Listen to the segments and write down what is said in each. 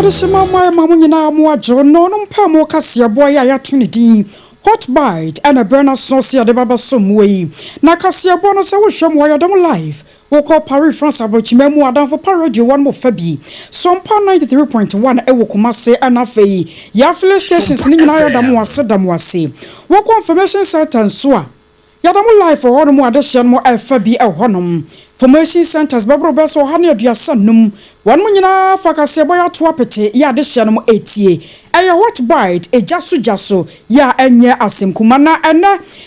Adishima Mamuina Moajo, no Pamo Cassia boy, I Trinity, hot bite, and a burner sauce de Baba some way. Nakasia bonus, I will show why I don't life. We'll call Paris France about Memoir down for Parodio one more Fabi. Sompa 93.1, Ewokumase, and Afe. Yafle stations, Nina Damwase. What confirmation certain swa. Yadamu life for one more addition more Fabi a honum. Formation centers Babro Bess or Honey Sanum. 1 million for Caseboya Twapete, ya addition 80. A what bite, a jasu, ya and ya asim kumana, and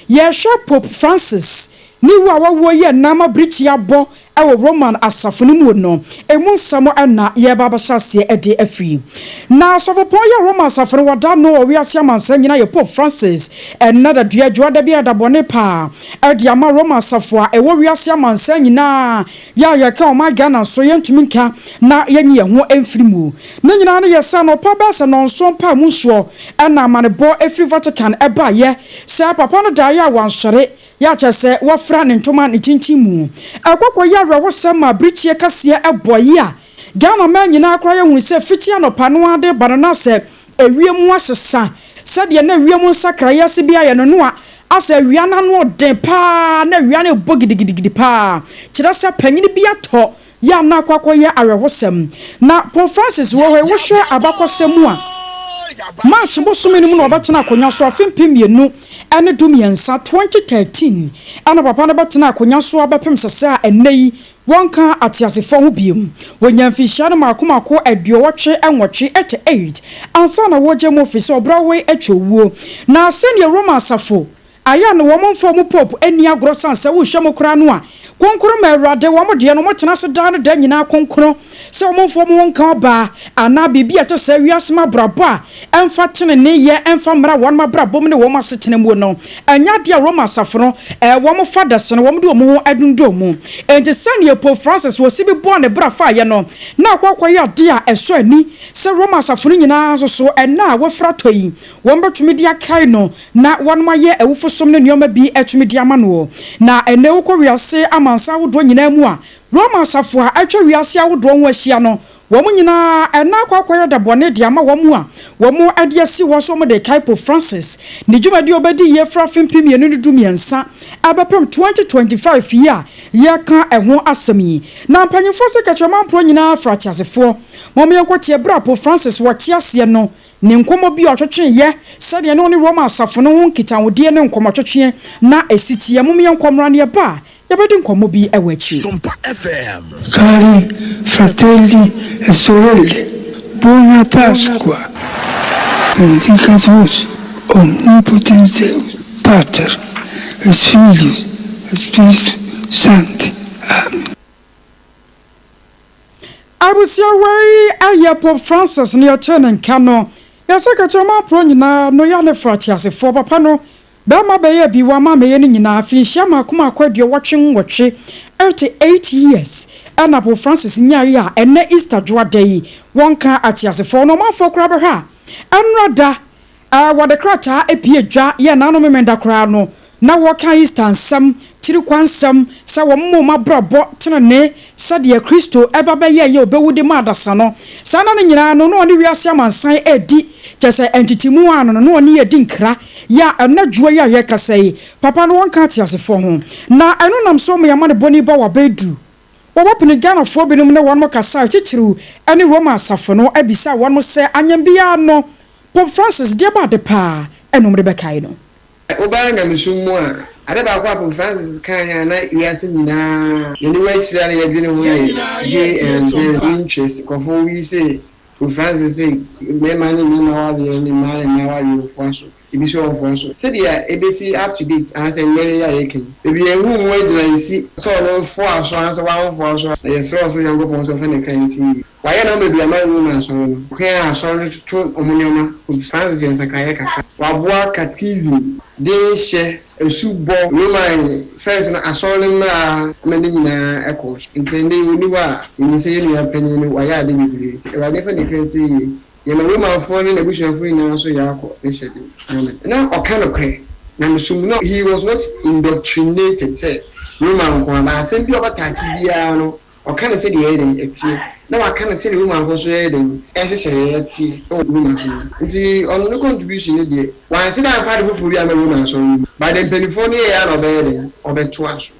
ya sure Pope Francis. Niwa wawoye nama bridge ya bo ewo Roman asafunimu no emu samo na ye baba shase ede afri na so for ya Roman asafunu wada no wi Asiamah nyina ye Pope Francis enada dua dwada bia da bone pa ede ama Roman asafo ewo wi Asiamah nyina ya ka o ma Ghana so ye ntumi nka na yenye ho emfirimu na nyina no ye sa no pa ba se no so pa mu so na amanebo efri Vatican eba ye se papa no da ya wansore ya chese wafra ne ntoma ne tintimu akokwa ya rewo sama brichie kase eboye a Ghana man nyina akra ye hu se fitia no pano ade banana se ewiem asesa se de na ewiem sakra ya se bia ye no no a asa wia na no de pa na wia na bogidigidi pa kira se panyini bia to ya na akokwa ya arewo sem na Pope Francis wo hwe abakosemu a March bosumi ni mu no betena akonya so afempem yenu ene dumiensa 2013 ana papa na betena akonya so abepem sese a enei wonka atiasefo ho biem wonyamfihia no makomako aduowotwe enwotwe 88 ansa na woje mu ofisi obrawe atwowuo na senior Roman asafo aya no womfo mu Pope eni agro sanse wo hwemo kra no a konkoro ma awrade wo de no mo tena se da no da nyina konkoro se womfo mu wonka ba ana bibia te se wiasema brabo a emfa tene ne ye emfa mra won ma brabo mu ne wo ma se tene mu no anya de Roma asafo no wo mo fathers no wo mo de wo ho adundo mu enti sane Pope Francis wo sibi bo ne bra fa ye no na akwakwa ya de a eso ani se Roma asafo nyina so ena wo fra toyi wo mbetumi dia kai no na won ma ye ewufo som ne nyoma bi atumi dia ma no na ene wo ko wiase amansa wo do nyina mu a Roma asafo a atwa wiase awodo ho ahia no wo mu nyina ena akwakwa da bone dia ma wo mu a wo mu ade asi wo so mo de kai Pope Francis ni dwumadi obedi ye fra fimpim ye no dumiensa abapem 2025 ya ye ka eho asemi na mpanyefo se kachama pro nyina fra tiasefo mo me enkote bra Pope Francis wo tiase no ne nkomo bi otwetwe ye sade ne oni Roma asafo no ho nkitawode ne nkomo twetwe na esitie mo me enkomra ne ba yabedi nkomo bi ewachi Sompa FM. Cari fratelli e sorelle, buona Pasqua. Benedicat vos, omnipotente Deus, Pater, et Filius, et Spiritus Sancti. Amen. Abusia way aye Pope Francis ne yotene kano yasaka chama pro nyina no ya ne fratiasefo papa no Bama beye bi wa ma meye ni nyina afihia makoma Kodie wotwe 88 years ana Pope Francis nya ya ene Easter joa day wonka atiasefo no mafo kra be ha anrada wode krata epie dwa ye na no memenda kra no na woka Easter nsam tiri kwansam sa wo mmoma brabo tenene sade Kristo eba be ye obewude madasa no sana ne nyina no no ne wiase amansan edi tese entity mu ano no oni edi nkra ya anadwo ya ye kasai papa no wonka atiasefo ho na eno nam so mo yama ne boni ba wa bedu wo bopene Ghana fo binum ne won mo kasa chichiru ene Roma asafo no abisa won mo se anyambia no Pope Francis de ba de pa enom de bekai no Obara na misumu a adaba kwa Pope Francis kanya na wiase nyina yeni wachira na yadwene ho ye and interest kofo wi say Pope Francis say me man ni na wa bi ni man na wa bi fo so ibi so fo so say dia ebesi up to date and say me ya yeke ebi ehu mu edran si so no fo aso an say wa fo so ye so so yango pon so fe ne kan si wa ye na me bi ama woman so no kwen aso no to omunyoma Pope Francis yen sakaya kaka wa boa catechism de she esubo Roman first na asole mra mani nyina eko nsende oni wa ni se yenu ya panyin ni wa ya de bibiri e wa de fa ne krensi ye ma Roman fo ne bushafo ni so ya ko e shede amen na o kind of kre na msum no he was not indoctrinated say Roman ko ba asem bi obatachi bia no ɔka ne sɛ deɛ ɛyɛ den ɛtie na waka ne sɛ deɛ woman nso yɛ den ɛhyehyɛ ɛtie ɛwɔ woman so nti ɔno ne contribution ne deɛ wansi na afa de foforɔ bi ama woman so by the mpanimfoɔ ne yɛ ya na ɔbɛyɛ den ɔbɛto aso.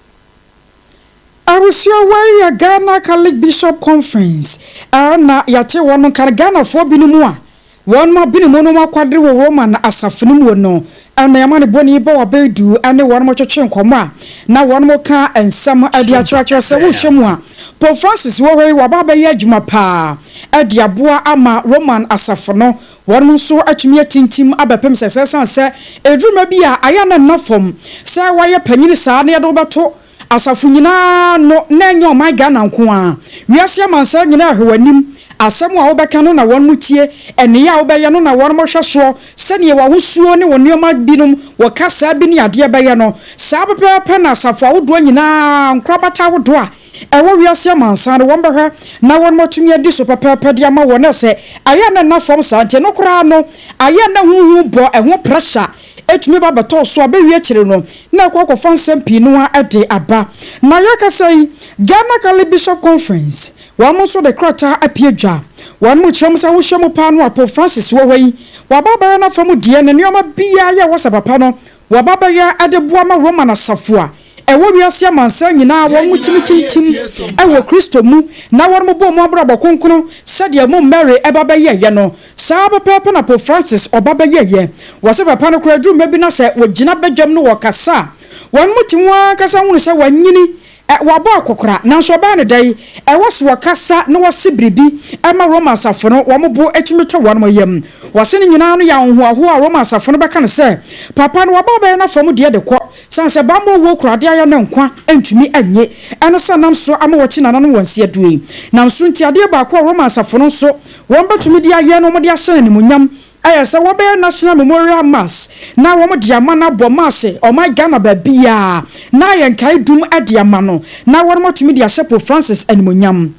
Arusua wari Ghana Catholic Bishop Conference na yate wono kan Ghana fo binimu a won ma binimu no makwadre wo Roman asafnimu no na yamane boni ba wa bedu ane won mo twetwe nkomo a na won mo ka ensam ade akyerɛkyerɛ sɛ wo hwemu a Pope Francis wo wari wa ba ba ye adwuma pa ade aboa ama Roman asafno won nso atumi atintim abepem sɛ edruma bi a aya na nafom sɛ waye panyini saa na yɛdo beto asafu nyina no na enyo my Ghana nko a wiase amansa nyina ahwanim asem a wobɛka no na won mutie ene ya wobɛyɛ no na won mo hwɛso sɛne wa wosuo ne won nneoma binom wo kasa bi ne ade bɛyɛ no saa pepepe na asafu awodo nyina nkrabata wodo a ɛwɔ wiase amansa no won bɛhwɛ na won motumi adi so pepepe de ama won sɛ aya na nafom sa nte no kora no aya na huhu bo ɛho pressure etumi ba beto so abewie kire no na akɔkɔfa nsɛm pii no a ɛde aba na yakasa yi Ghana Catholic Bishop Conference wa mo so de krata apiedwa wa mo kyerɛm sɛ wo hyɛm pa no Pope Francis wo wai wa baba na fam die ne nneoma bia yɛ wo papa no wa baba ya ade boa ma Roman asafo a ɛwɔ wiase amansa nyina wɔn mutimi tintim ɛwɔ Kristo mu na wɔn mo bɔ mo abrabɔ konkono sɛdeɛ mo Mary ɛba bɛyɛ no saa bɛpɛpɛ na Pope Francis ɔba bɛyɛ wɔsɛ papa no kora drum bi na sɛ wɔgyina bɛdwam no wɔ kasa wɔn mutimi wa kasa hunu sɛ wɔnyini wabɔ akokora nanso ɔba ne dai ɛwɔ so wakasa na wɔse biribi ɛma Roman asafo no wɔn bo atumi tɔ wɔn mo yam wɔse ne nyina no yɛ ahoaho a Roman asafo no bɛka ne sɛ papa no waba bɛyɛ na fam deɛ de kɔ sanse bambo wo kurade ayɛ na nkwa antumi anye ɛne sanam so ama wɔkyi nana no wɔnsi aduei nanso nti ade ba akɔ Roman asafo no so wɔn betumi de ayɛ no mo de ahyɛ ne munyam ayesa wobɛ National Memorial Mass na wo de ama na bɔ mass o my Ghana ba bia na yɛnkai dum ade ama no na wo motumi de ahyɛ Pope Francis animonyam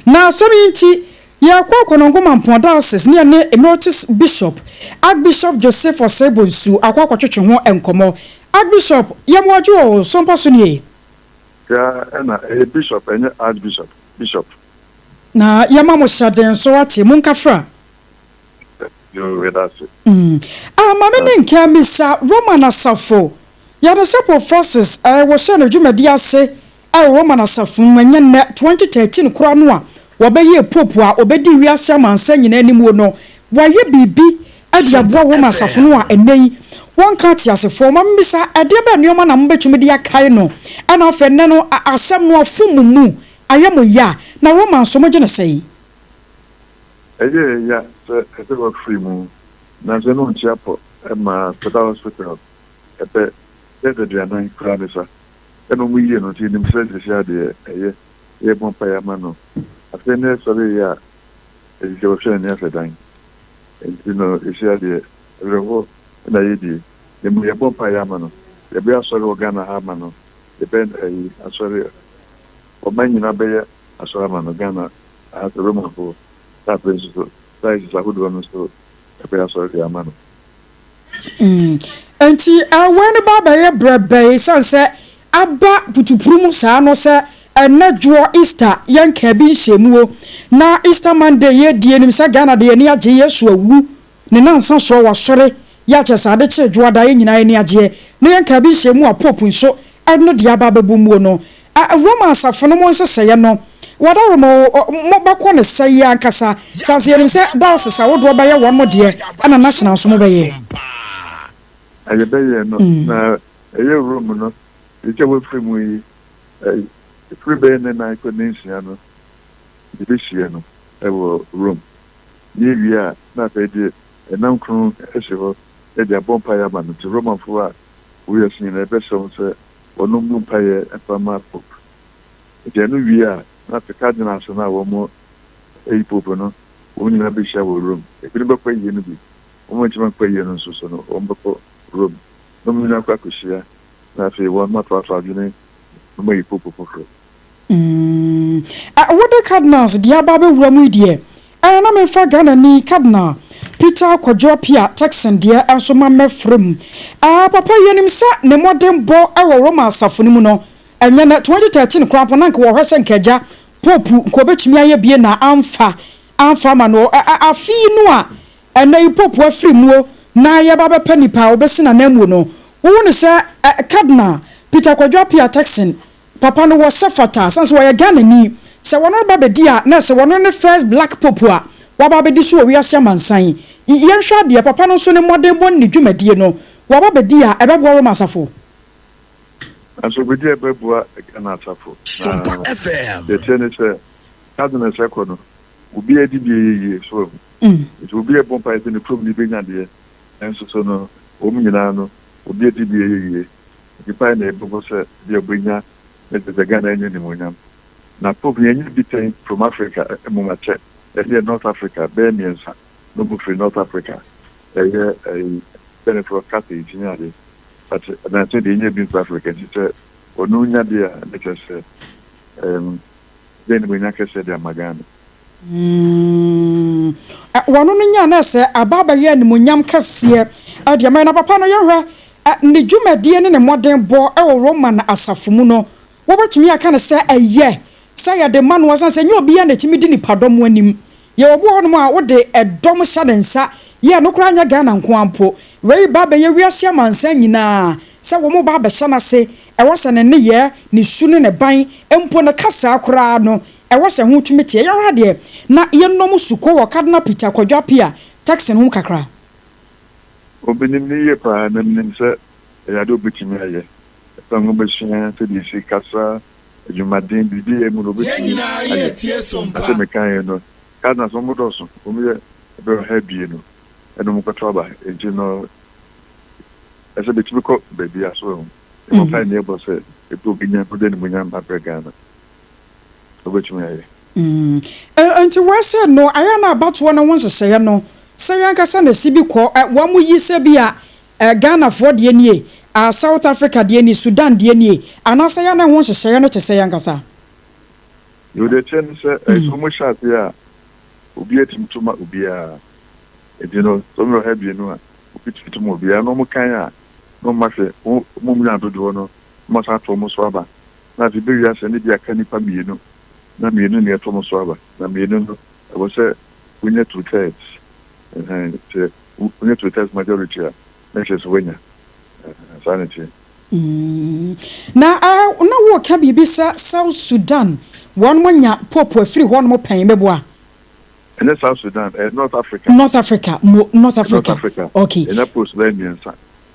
na sɔre nti yakɔ ngoma mpɔdasis ne ne Emeritus Bishop Archbishop Joseph Osebonsu akɔkɔtwetwe ho enkomo Archbishop yamwajo Sompa so nie ya na bishop enye Archbishop bishop na yamamo shaden so ate munkafra yo wedase mame ne nka misa Roman asafo ya de Pope Francis wo hye no dwumadi ase Roman asafo manya na 2013 kura no a wobɛyɛ pope a obedi wiase amansa nyina animu no waye bibi ade aboa Roman asafo no a enei won ka ti asefo mamisa ade ba nneoma na mbetumi de akai no ana afa ne no asɛm no afumumu ayemo ya na Roman so mogye ne sei ya se work free mu na se no nchiapo ma Pastoral hospital ebe de anan kura de sa eno mu yie no ti nim se sia de ye bompa ya ma no afe ne sori ya je wo hwe ne afadan no isia de rewo na yedi ye mu ye bompa ya ma no ye be asori Ghana ha ma no ye ben asori o manyina be ya asori ma no Ghana a to Roman for that principle that is a good one so be asori ya ma no enti when baba ye brebe sanse aba putupuru mu saa no se enadwo Easter yanka bi hyemuo na Easter Monday ye die nim sa Ghana de ni agye Yesu awu ne nansa so wa sore ya kyesade kye dwoada ye nyina ni agye ne yanka bi hyemu a Pope nso eno de aba bebu mu no Roman asafo no mo nseseye no wada mo bakɔ ne sey ankasa sanse ye nim se diocese awodo ba ye won mo de ana national so mo ba ye aye be ye no na eye room no ije we free mu yi free be na connection no de be hie no ewo room ni wia na fe de enam kru ehwe e de bompa ya ma no to Roman fo a we are seeing na be so se onu bompa ye efama Pope je no wia na fe cardinal so na wo mo Pope no woni na be hia wo room e bi be kwa ye no bi wo mo chima kwa ye no so no wo mbeko room no mi na kwa kushia na fe wo ma to afa dwene no mai Pope foforo what the cardinals dia ba be wura mu die na me fa Ghana ni cardinal Peter Kwajopia Texan dia enso ma mefrem papa yenim sa ne modern bo awo Roman asafo ni mu no enye na 2013 krampo na nka wo hwese nkaja popu ko betumi aye bie na amfa ma no afi no a ena popu afiri muo na ye ba bepa nipa obesi na namu no wo ne se cardinal Peter Kodie Texan papa no was sefata sanso we Ghana ni se wono ba bedi a na se wono ne first black popu a wa ba bedi so wi Asiamah nsan yen hwa de papa no so ne modern bon ne dwumadie no wa ba bedi a ebebo wo masafo aso bedi ebebo Ghana asafo Sompa FM the tennis cardinal sekono obi edi bi so it will be a bomb in the problem being there and so no nyina no obi edi bi the find a boss the obinya the Ghana anyone na pope yenye bitain from Africa mo check North Africa be miensa no go free North Africa a benefit cat engineer but na say the yenye bin Africa say onu nya dia na say then we nya kese dia magana wano no nya na se ababa ye ni munyam kase ade mai na papa no yehwe ne dwumadie ne modern bo e wo Roman asafo mu no wo betumi aka ne se eye se ya de man wasan se nya obi ya na timi di ni padom anim ye obo ho no a wo de edom hya densa ye no kura nya Ghana nko ampo wei baba ye wi Asiamah nsan nyina se wo mo baba hya na se e wo se ne ne ye ne su ne ban empo ne kasa kura no e wo se ho tumi tie ya de na ye nom suko wo Cardinal Peter Kodie Texan hum kakra obinim ni ye pa nem se ya do bitimi aye tango beshian te di si kasa jumadin bibi e mu no bitimi aye tie Sompa ate me kan no kana so mo do so o me be ha bie no eno mo kwatwa ba eji no ese bitimi ko baby aso e mo fa ni e bo se e to binya ko de ni mo nyam ba Ghana so bitimi aye anti we said no aya na abato na won sese no say yankasa na sibi ko wa mu yi se bi a Ghana for de nie South Africa de nie Sudan de nie anasa ya na won sese no tese yankasa you de chen say so mo shat ya obi etimtuma obi a you know so no have you know obi etimtuma obi a no mo kan a no ma hwe mo mu nya dodo no mo sa to mo so aba na bi bi ya se ne bi aka nipa mienu na mienu ne to mo so aba na mienu no I was say we need to test and we need to test majority make sure wenya sanity na wo ka bibi sa South Sudan won monya popo afiri ho no mo pen meboa in South Sudan North Africa okay in a post Benjamin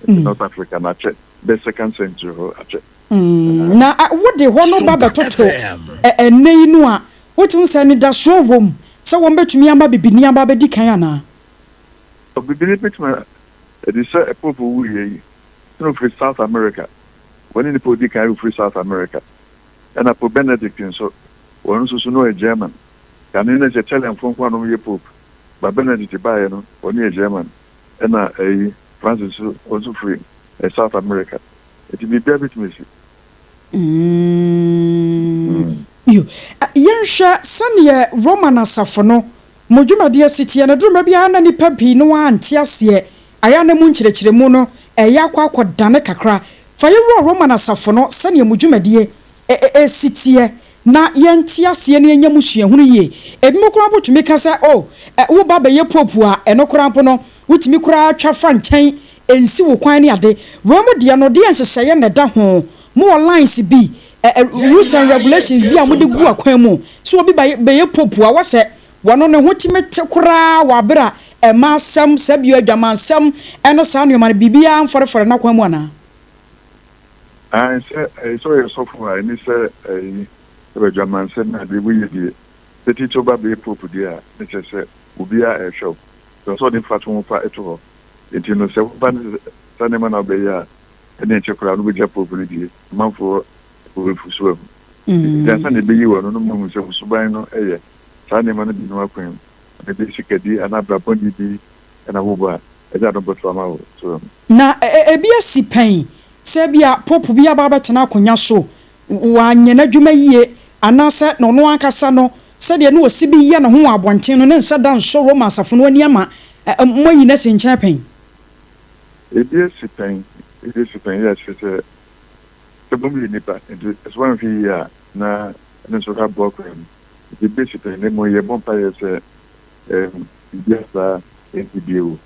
North Africa na check the second century ho check na wo de ho no baba toto enei no a wotum sa ni da so wom sa wo betumi amba bibini amba bedi kan ana so bibini betuma it is a popo we no free South America when in the podi kan free South America and a Pope Benedict so one so no a German can in a Italian from one of your pope but Benedict by no only a German and a Francis also free a South America it will be debit missing you yensha sane Roman asafo no modwuma de asitie na drum bia na ni papi no anti ase aya na mu nkyerɛkyerɛ mu no eya kwa dane kakra fa ye Roman asafo no sane modwuma de asitie na yenti ase ne nya musuahunu ye ebi mokora botumi ka se wo baba ye popu a enokora mpo no wotimi kora atwa fa nkyɛn ensi wo kwan ne ade wo mu de no de enhyehyɛ ne da ho mo lines bi rules and regulations bi amode gu akwan mu so obi be ye popu a wase wono ne ho timete kora wa bra ma sam sabio adwamansam eno sa no ma bibia mforefore na kwan mu ana I say so so for I ni say adwamansam na de bu ye die the teacher ba be popu dia ne say obi a show so the fat one pa eto ho enti no se ba ne sanema na be ya ene chekura no be popu ni die manfo fusuwa ya sane be yi wono no mu se fusuban no eye sanema no bi no akwan ne be sikadi anabra boni bi na wo ba eja do boto ma wo so na ebi asipan se bia popu bia ba betena akonya so wa nyena dwuma yie anase no no ankasa no se de no osibi ye no ho abonten no ne nsa dan so Roma asafo no ani ama moyi na se nkyɛ pen ebi asipan ya se the bombi nipa into as one of the na so ka block the basic and more your bumpire say yes NPBO.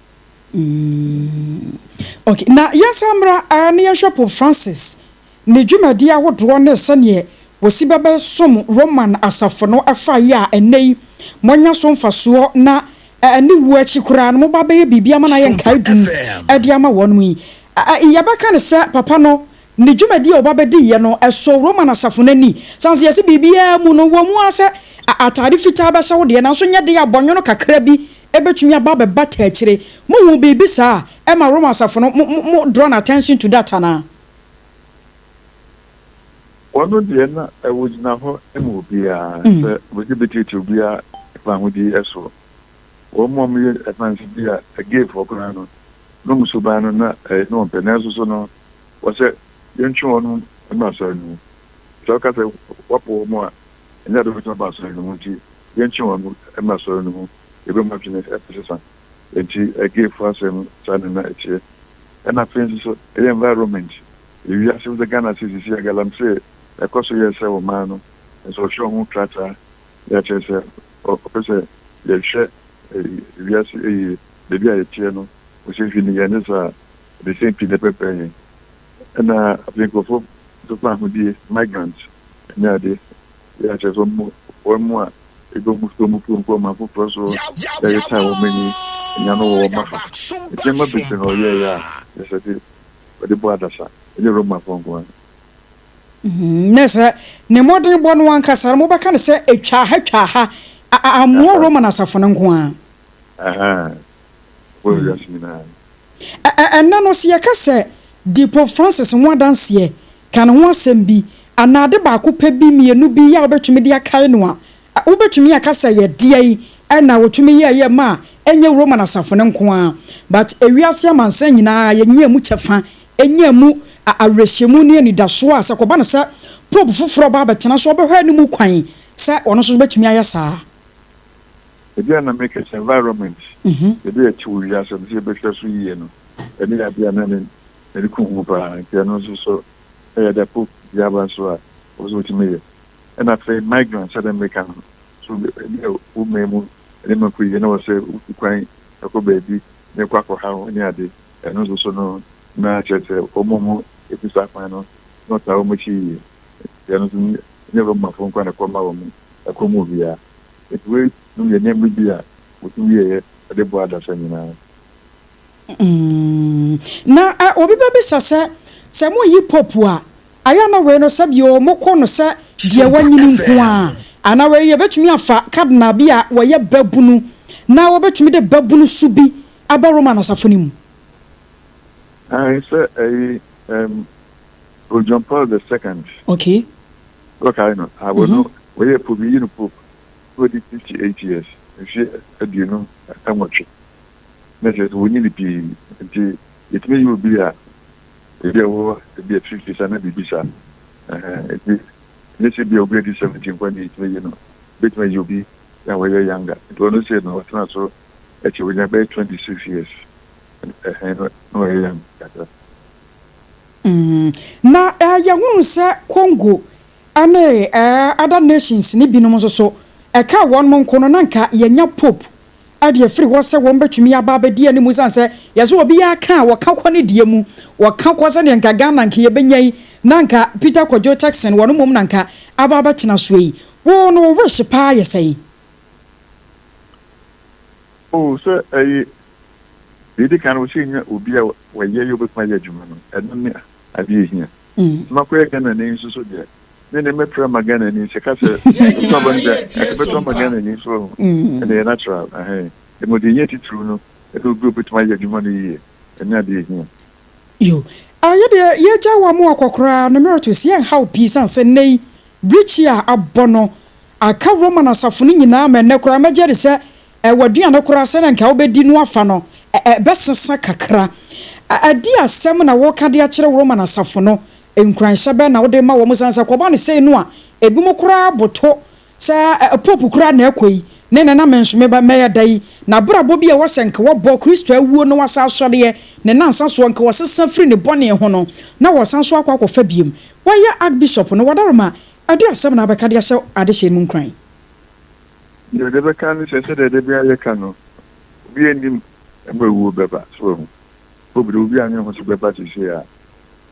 Okay, now yes amra near shop of Francis ne dwumadi a wodro ne sene wosi bebe som Roman asafo no afa ya enei monya so mfaso na ani wu achi kura no ba be bibia ma na ye nkai dum ade ama wonu yi yabaka ne se papa no ne dwumadi a oba di ye no eso Roman asafo nani sanse yesi bibia mu no wo mu ase atade fita ba se wo de na so nya de abonyo no kakra bi ebetumi aba be bata akire mu hu bibi sa e ma Roman asafo no mo draw attention to that na one day na I would now Mobia, LGBT to be a family eso. One more million advance be a gay for Grano. No Musubano, no Penazo, no, was it Yanchuan and Mason. So I say, what more, and that was about Muji, Yanchuan and Mason, even much in his episode, and she a gay for us and Sunday night. And I think so, the environment. If you ask the Ghana city, I galam say. Akosua Kodie man and so show who trata that is or person they share yes baby I channel which is in the same thing the and I think of the plan would be migrants and they just one more it go move to my foot so there is how many and you know it's never been oh yeah yes I did but the boy that's the room my phone one nese ne modern bonu ankasa mo baka ne se etwa ha amwo Roman asafo no nko a wo yasmina no se yakase Dipo Francis nwa danse kan ho asem bi anade ba ko pa bi mienu bi ya obetumi de akai no a obetumi akasa ye de na wotumi ye ma enye Roman asafo no nko a but ewiase amansa nyina ye nyamu chefa enyamu arehemu ne ni daso a sakoba ne sa pope foforo ba betena so obehwa ni mu kwan sa ono so betumi ayasa ebi na make it environment ebi e chiwu ya so be behwa so yie no eni ya bia na ne ku hu pa ke no so da pope ya ba so a ozo timi and I say migrants that make so o memu eni ma ku ye na wo say kwan akobabi ne kwakọ ha ni ade eno so no na chete omomo episa kwano not how much you never my phone kwano kwa mawo akomo bia it way no ye name bia otu ye de bo adasa nyina na obi bebe sase se mo yi popu a aya na we no sabio moko no se de wanyini nko a ana we ye betumi afa kadna bia wo ye babunu na wo betumi de babunu subi aba Roman asafonimu I say John Paul II. Okay. Look, I know. I will know. We are probably in Pope 58 years. If you know, how much? Next, we need to be. It may be a 50 and a bibisa. Let's say be already 17 when it may, you know. But when you be, when we are younger. It will not say no. It's not so. Actually, we are about 26 years. Na ya hu se Congo ane other nations ni binom so ka won mon kono nanka yenya pope ade afiri wo se won betumi aba abedi ani mu sanse yeso obi ya ka wo ka kwane die mu wo ka kwase ne nka Ghana nka ye benyai nanka Peter Kojo Jackson wono mum nanka aba betena so yi wo no wish pa yesai oh so Didi can we see Ubia where you with my judgment and then I be here. Macquarie again and names so there. Then they met from again and in Chicasa, again and so and they're natural. The modernity true no, it will group with my judgment and not be here. You are ye jawa more cocra, no matter to see how peace and say nay, Brichia abono, a cow Roman asafuni na me necra major say, Wadiana Corasan and Cowbedi no fano. Bessa kakra adi asem na wo ka de akere Roman asafo no enkranhye be na wo de ma wo musansa ko ba ne sei no a ebimu kura boto sa popu kura na ekoi ne na menhome ba meya dai na brabo bi e wo senka wo bo Kristo awuo no wasa asode ne nansa so nka wo sesa firi ne bone ho no na wo sanso akwa biem wo ya archbishop no wadaroma adi asem na be ka de ahye ade hye mu nkran You never can say that they be a canoe. Be any will beba, so who will be an almost beba to share.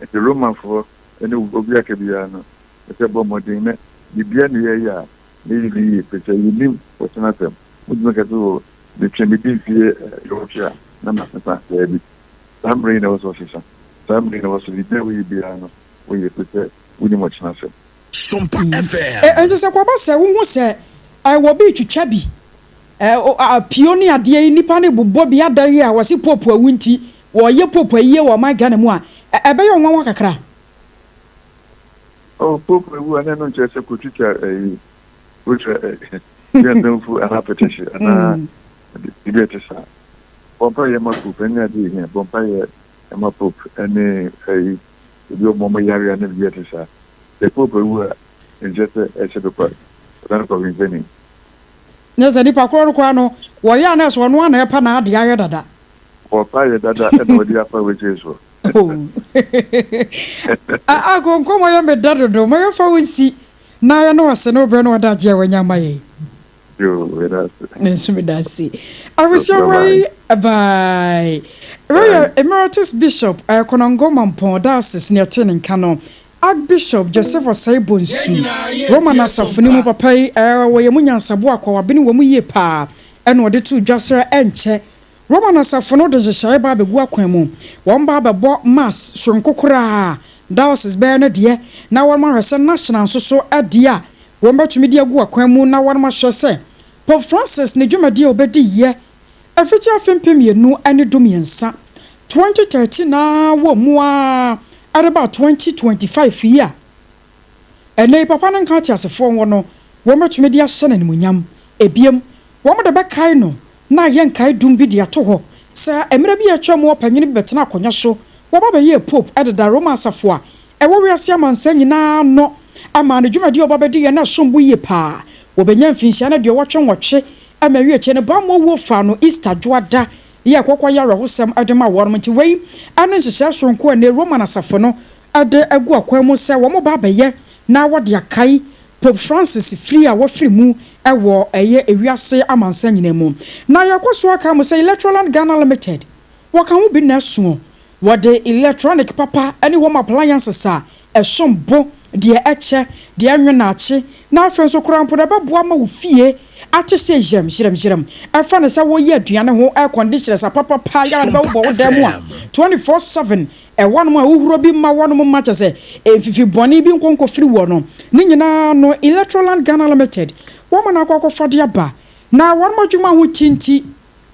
At the Roman for any Obiaka Biano, at the Bomodine, the Biania, maybe if it's a live what's nothing. Would make a do the Trinity Yorkshire, Namasa, some rain also, some rain also the devil Biano, where you prepare, we much nothing. Sompa FM. And just a Quaba say, who say, I will be to Chubby. A pioneer, dear Nipani, Bobby Adair was a pope winty, or ye pope a year or my Ganamwa. I bet you on Wakakra. Oh, Pope, who are not just a good teacher, which you know for an appetition, and the better side. Bompire Mapoop, and I did here, Bompire and Mapoop, and your Momayari and the better side. The Pope who are in just a set of part, but I'm going to There's a Nipaquano, Wayanas one Epana, the Ayada. or fire that and what the upper which is. Oh, I go come I am a dad, do my phone see. Now I know a son of Breno that year when you're my. You with us. I was your way by Emeritus Bishop, I can go on Pondas near Tin Canon. Archbishop Joseph Osei Roman Asafuni Papa, where Yamunya Sabuako, been woman ye pa, and what the two Jasra enche. Roman Asafono de Shaiba be Guaquemo, one barber bought mass, Shonkokura, Dawas is Bernard dear, now one more as a national so a dear, one to media Guaquemo, now one more shall say. Pope Francis Nijuma dio bedi ye, a feature of him no any domian sa 2013 now, more. At about 20-25 year. And nay papa and catch as a form one, woman to media son and munyam, a beam, woman the back kaino, na yan kai dumbi dia toho, sir, a maybe a chum more penny betana conyaso, wababa ye pope added the Roma Safwa, a warrior Siaman saying na no, a man, a jumadio babadi and a shumbu ye pa, Wobenyan Finchana, your watch and watch, a Maria Chenabamo wolfano, Easter Juada. Ya kwa yara hosam adema warmenti wei ane hyehyɛ sonko ne Roman Asafono ade agu akwamo sɛ wo mo ba bɛyɛ na wode akai Pope Francis free a wafiri mu ɛwɔ ɛyɛ ewiase amansa nyina mu na yakoso aka mo sɛ Electoral Ghana Limited waka ho bi na so wode electronic papa ane wo appliances a ɛsombo de ɛkyɛ de anwenaache na afɛ so krampo da bɛboa ma wo fie ate se jam afa na sa wo ye aduane ho air conditioner sa papa pa ya ba wo bo dem a 24/7 e wono ma wo bi ma wono mo ma chese e fifi boni bi nkonko firi wo no ni nyina no Electoral Ghana Limited wo ma na akwa fade aba na wono ma dwuma ho tinti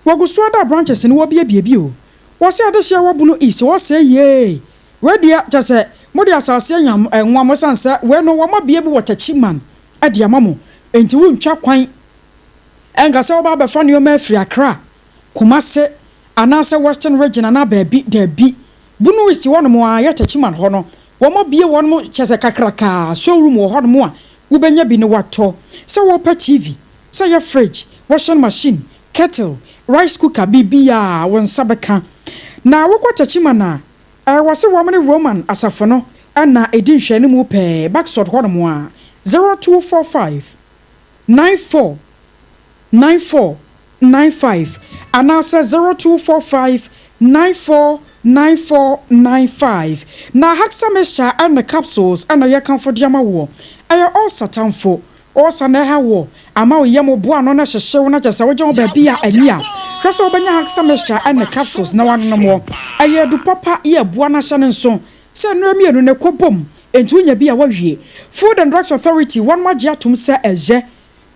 wo guso da branches ni wo bia o wo se ade hye wo bu no east wo se ye we dia chese mo dia asase anyam enwa mo sansa we no wo ma bia bi wo tachiman ade amamo enti wo ntwa kwan enga se oba be fa ne o ma afiri Accra Kumase anase Western region na baabi dabi bunu isi wono mo a yetachiman ho no wo mo bie wono mo chese kakraka showroom wo ho no mo a wo benya bi ne wato se wo pa TV se ya fridge washing machine kettle rice cooker bibia won sabeka na wo kwachachiman na wase wo mo ne Roman Asafono ana edin hwani mu pe backsort ho no mo a 0245 9495 and now says 0245 949495 na haksa mesha and the capsules and the yakan for diama wo ayo all satan for all sana ha wo ama wo yemo bo ano na hyehye na kyesa wo gye wo ba bia ani a hwese wo banya haksa mesha and the capsules na wano no mo ayo du papa ye bo na hye ne nso se no mienu ne kobom entu nya bia wa hwie Food and Drugs Authority one magia tum se eje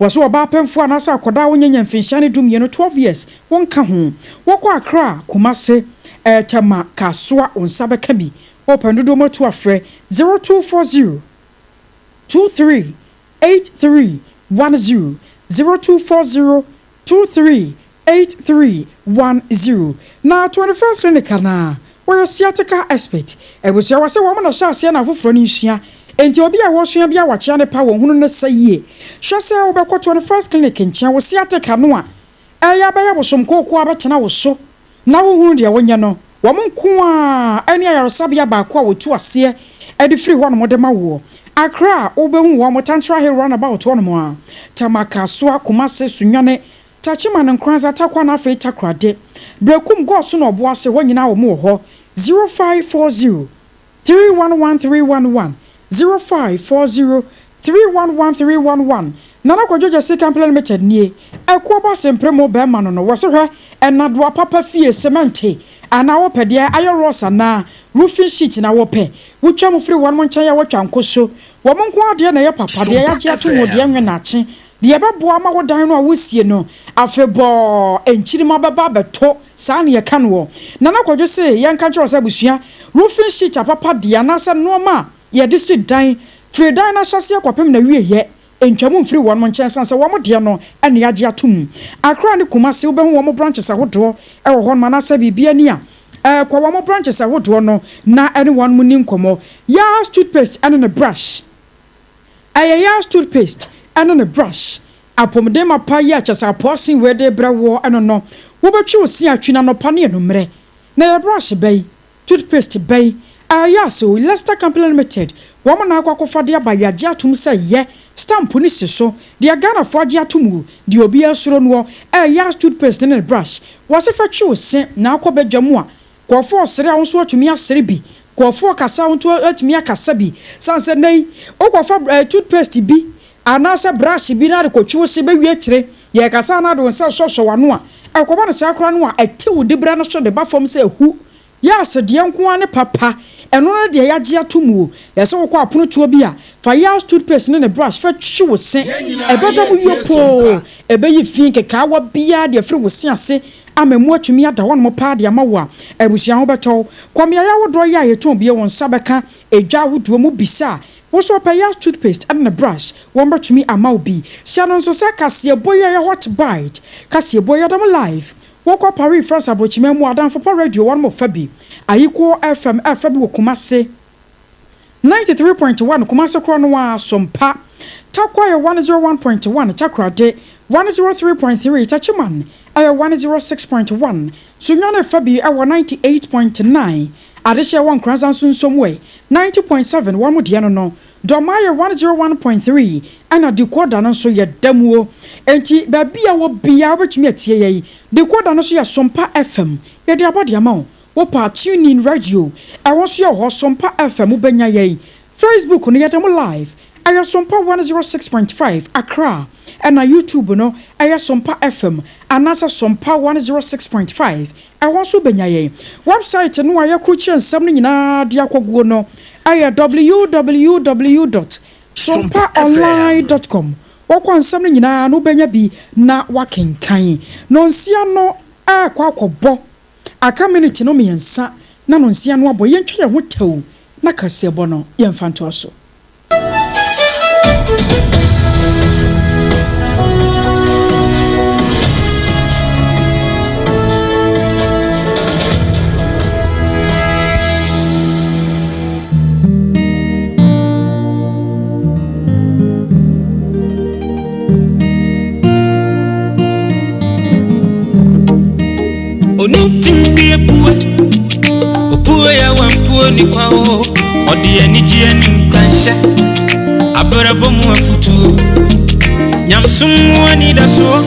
waso oba pemfo anasa akoda wonyanya mfinhyane dum ye no 12 years wonka ho wokọ Accra Kumase Tama Kasua onsabeka bi opendodo moto afre 0240 238310 0240 238310 na 21st clinic na we sciatica expert ebusia wase wo na sha ase na afoforo ni nhia enti obi a wo sua bia wakyea ne pa wo hunu ne sayie hwese wo be 21st clinic nkyea wo sciatica no a eya ba ya bosom kokko abetena wo so na wo hunu de wonya no wo monko a ene ayaresabia ba ko a wotu ase edi free ho no modema wo Accra obehu wo motantra he run about one mo Tamakasua Kumase Sunyane Tachima nkranza takwa na fe takrade brekum go so no oboase ho nyina wo mo ho 0540 311311 0540 311311 Nana Kodie Second Limited nie ekoba sempremo be ma no wo so hwe enado papa fie cement ana wo pede ayo rosa na roofing sheet na wo pe wotwa mo free one mo nchen ya wotwa nkoso wo mo nko ade na ye papa de ya gye ato mo de enwe na che de bebo ama wo dan no a wosie no afebo enchiri ma beba beto sa na ye ka no Nana Kodie se ye nka kyo se busua roofing sheet papa de na se no ma ye de si dan free dan na hyase akopem na wie ye entwamu free one mo nchen sanse wo mo de no ene ya gye ato mu Akra ne Kumase wo be hu wo mo branches ahodo e wo hon ma na se bibia ni a kwa wo mo branches ahodo no na anyone mu ni nkomo ya toothpaste and a brush ya toothpaste and a brush apomde mapa ya chasa posin we de brawo eno no wo betwe osi atwi na no pa ne enumre na ya brush bay toothpaste bay ya so Leicester Company Limited wo mo na akwakofa de aba ya gye atum se ye stamp ni so de Ghana fo gye atum de obi asuro no ya toothpaste and a brush wo se fa twe osi na akobadwamu a kwofo osere a wonso atumi asere bi kwofo kasa wonto atumi akasa bi sanse nei okwofa toothpaste bi anase brush bi na de kotwe se be wie kire ye kasa na do nse hwehwe wano a ekoba no sakra no a etewu de bra no so de ba fom se hu ya se de nko ane papa eno na de ya gye atomu ye se wokọ apono tuo bi a fa ya toothpaste ne brush fa twe wo se ebedo mu yopo ebeyi fin keka wa bia de firi wo se ase amemu atumi ada won mo pa de amawa ebusia ho beto kwamia ya wodo ya yeton bie won sabeka edwa wodo mu bisa wo so pa ya toothpaste and a brush won betumi amaw bi sia no so se kase boya ya hot bite kase boya dam live woko Paris France abochime mu adan for radio one mo fabi ayiko FM wo Kumase 93.1 Kumase kro no wa Sompa takwa ya 101.1 takrade 103.3 tachiman 106.1 Sunyane fabi 98.9 adeshe won kranza sunsomwe 90.7 one mo de no Domaya 101.3 ana decoder no so ye damuo enti ba bia wo bia obetumi atie ye decoder no so ye Sompa FM ye de abode ama wo pa tune in radio I want so ye Sompa FM ubenya ye Facebook no ye dem live aya Sompa 106.5 Accra and na YouTube no aya Sompa FM anasa Sompa 106.5 I want so benya ye website no aya kuchi nsam no nyina de akoguo no aya www.sompaonline.com wokọ nsam no nyina no benya bi na wakenkan no nsia no akwa akobo aka minute no miensa na no nsia no abo yentwe ye hotew na kasebo no yemfanto so Onitimbi epuwe opuwe ya wampuwe ni kwao odi enijie ni mkansha abarabo mu afutu nyamsumu ani daso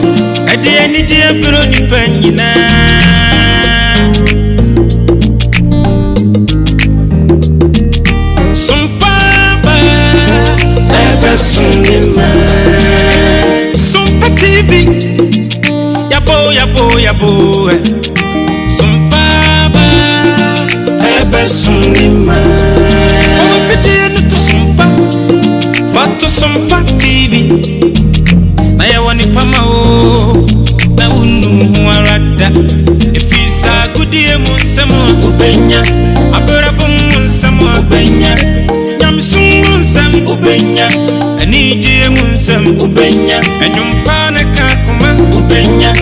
edi enijie biro ni panyina Sompa ebe sunima Sompa TV yabo Sunima oh fide no to Sompa fato Sompa TV na ya woni pama o na unu arada efisa Kodie mu nsem ubenya abrabo mu nsem ubenya nyamsun nsem ubenya anije mu nsem ubenya enumpa na kakuma ubenya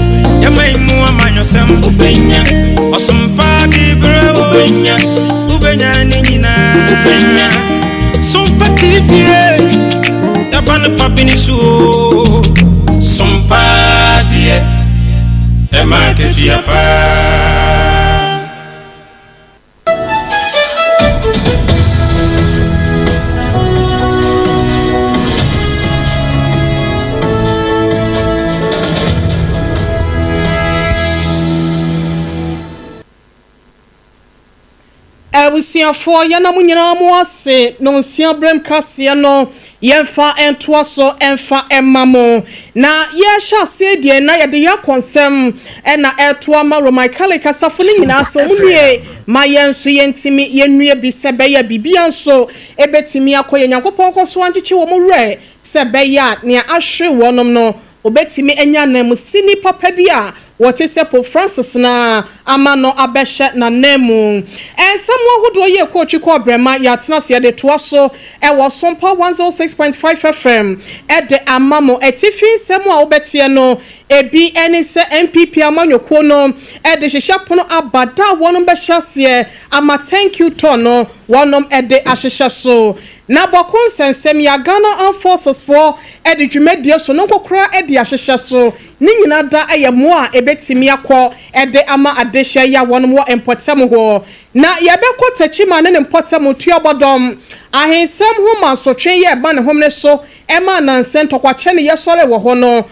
yamaimu amanyosem ubenya Sompa bibra ubenya ubenya nina ubenya Sompa TV yabana papini su Sompa die ema kefia pa abusiafo yana munyina mo ase no nsia brem kase no yemfa entoaso emfa emamo na ye sha se die na ye de ya konsem na etoa ma Roman Catholic asafo ni nyina so munue ma yenso yentimi yenue bi se be ya bibia nso ebetimi akoye Nyankopon koso anchichi wo mo re se be ya ne ahwe wonom no obetimi enya na musini papa bia wote se Pope Francis na amano abehye na nemu ensamwo hodo ye ko twiko brema ya tena se de toaso wo Sompa 106.5 FM de amamo etifi semu a obetie no ebi eni se MPP amanyoko no de hyehyɛ abada wonom behye ama thank you to no wonom de ahyehyɛ so na bokon sensem ya Ghana Armed Forces for de dwumadie so no kokora de ahyehyɛ so ni nyina da ayemo a ebetimi akɔ de ama adehye ya wonom wo empotem ho na yebekɔ tachima ne empotem tuabodom ahensem ho mansotwe ye ba ne homne so ema nansen tokwache ne yesore wo ho no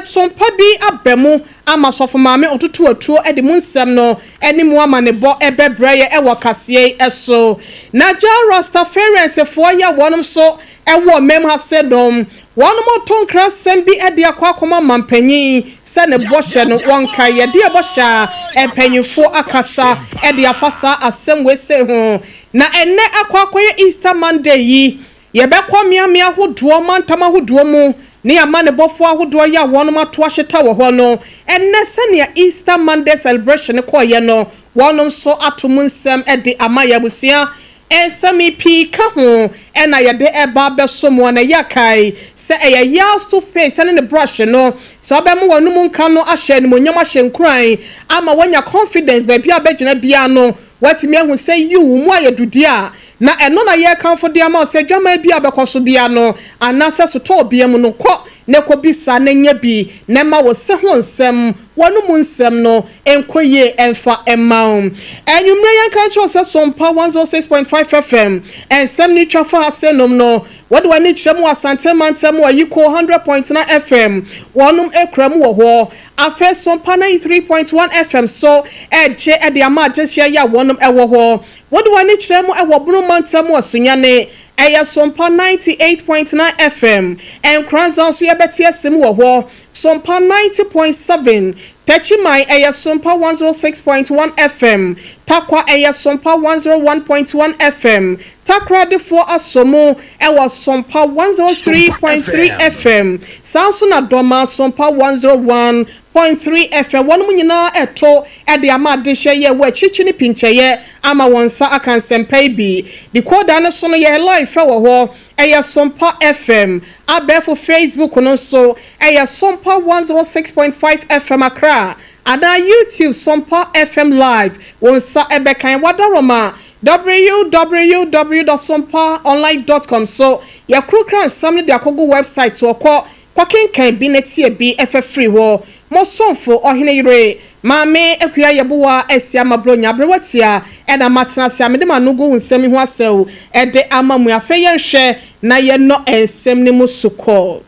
Sompa bi abemu ama sofo maame otutu atuo de munsem no eni mu ama ne bo ebebreye ewo kasie eso na ja Rastafarians fo ya wonom so ewo mem ha sedom wonom tonkra sem bi de akwa mampanyi se ne bohye no wonka ye de bohya empanyifo akasa de afasa asem wese ho na enne akwa Easter Monday yi ye bekọ miamia hodo mantama hodo mu ni amane bofo ahodo ya wonom ato ahyeta wo ho no enne sene Easter Monday celebration ko ye no wonom so atom nsem de amaya busua ensami pi ka ho ena ye de eba besomo na yakai se eye yas to face ne brush no so abem wonum nka no ahye ne monyam ahye nkran ama wanya confidence ba bia begina bia no watimi ahu se you mu ayedudi a na eno na ye kan fo de ama se dwama bia bekoso bia no anase so to bia mu no ko ne ko bisa na nya bi ne ma wo se ho nsem wonu mu nsem no enkoye emfa emaum enwumre yan kan cho se Sompa 106.5 FM ensem ni twafa asenom no wode wani kyeremu asante mantem wa yiko 100.9 FM wonum ekrem wo ho afa Sompa 93.1 FM so eje e de ama agehia ya wonum ewo ho wode wani kyeremu ewo bunu mantem asunyane eya Sompa 98.9 FM en kranza so yebeti asem wo ho Sompa 90.7 Techimai eya Sompa 106.1 FM Takwa eya Sompa 101.1 FM Takra de for asomo ewa Sompa 103.3 FM Sansuna Doma Sompa 101.3 FM wonu nyina eto e de ama adehye ye wa chichini pincheye ama wonsa akansempai bi di koda ne so no ye live wo ho eya Sompa FM abefo Facebook no so eya Sompa 106.5 FM Accra ada YouTube Sompa FM live wonsa ebekan wadaroma www.sompaonline.com so ya krukran samne de akogo website wo ko kwakenkan bi netie bi efe free wo mo sonfo Oheneyere Mame Oheneyere Yeboa Asiamah bronya brewatia ena matena se amede manugo nsemi ho asew ede amamu afeye nhwe na ye no ensem ne musuko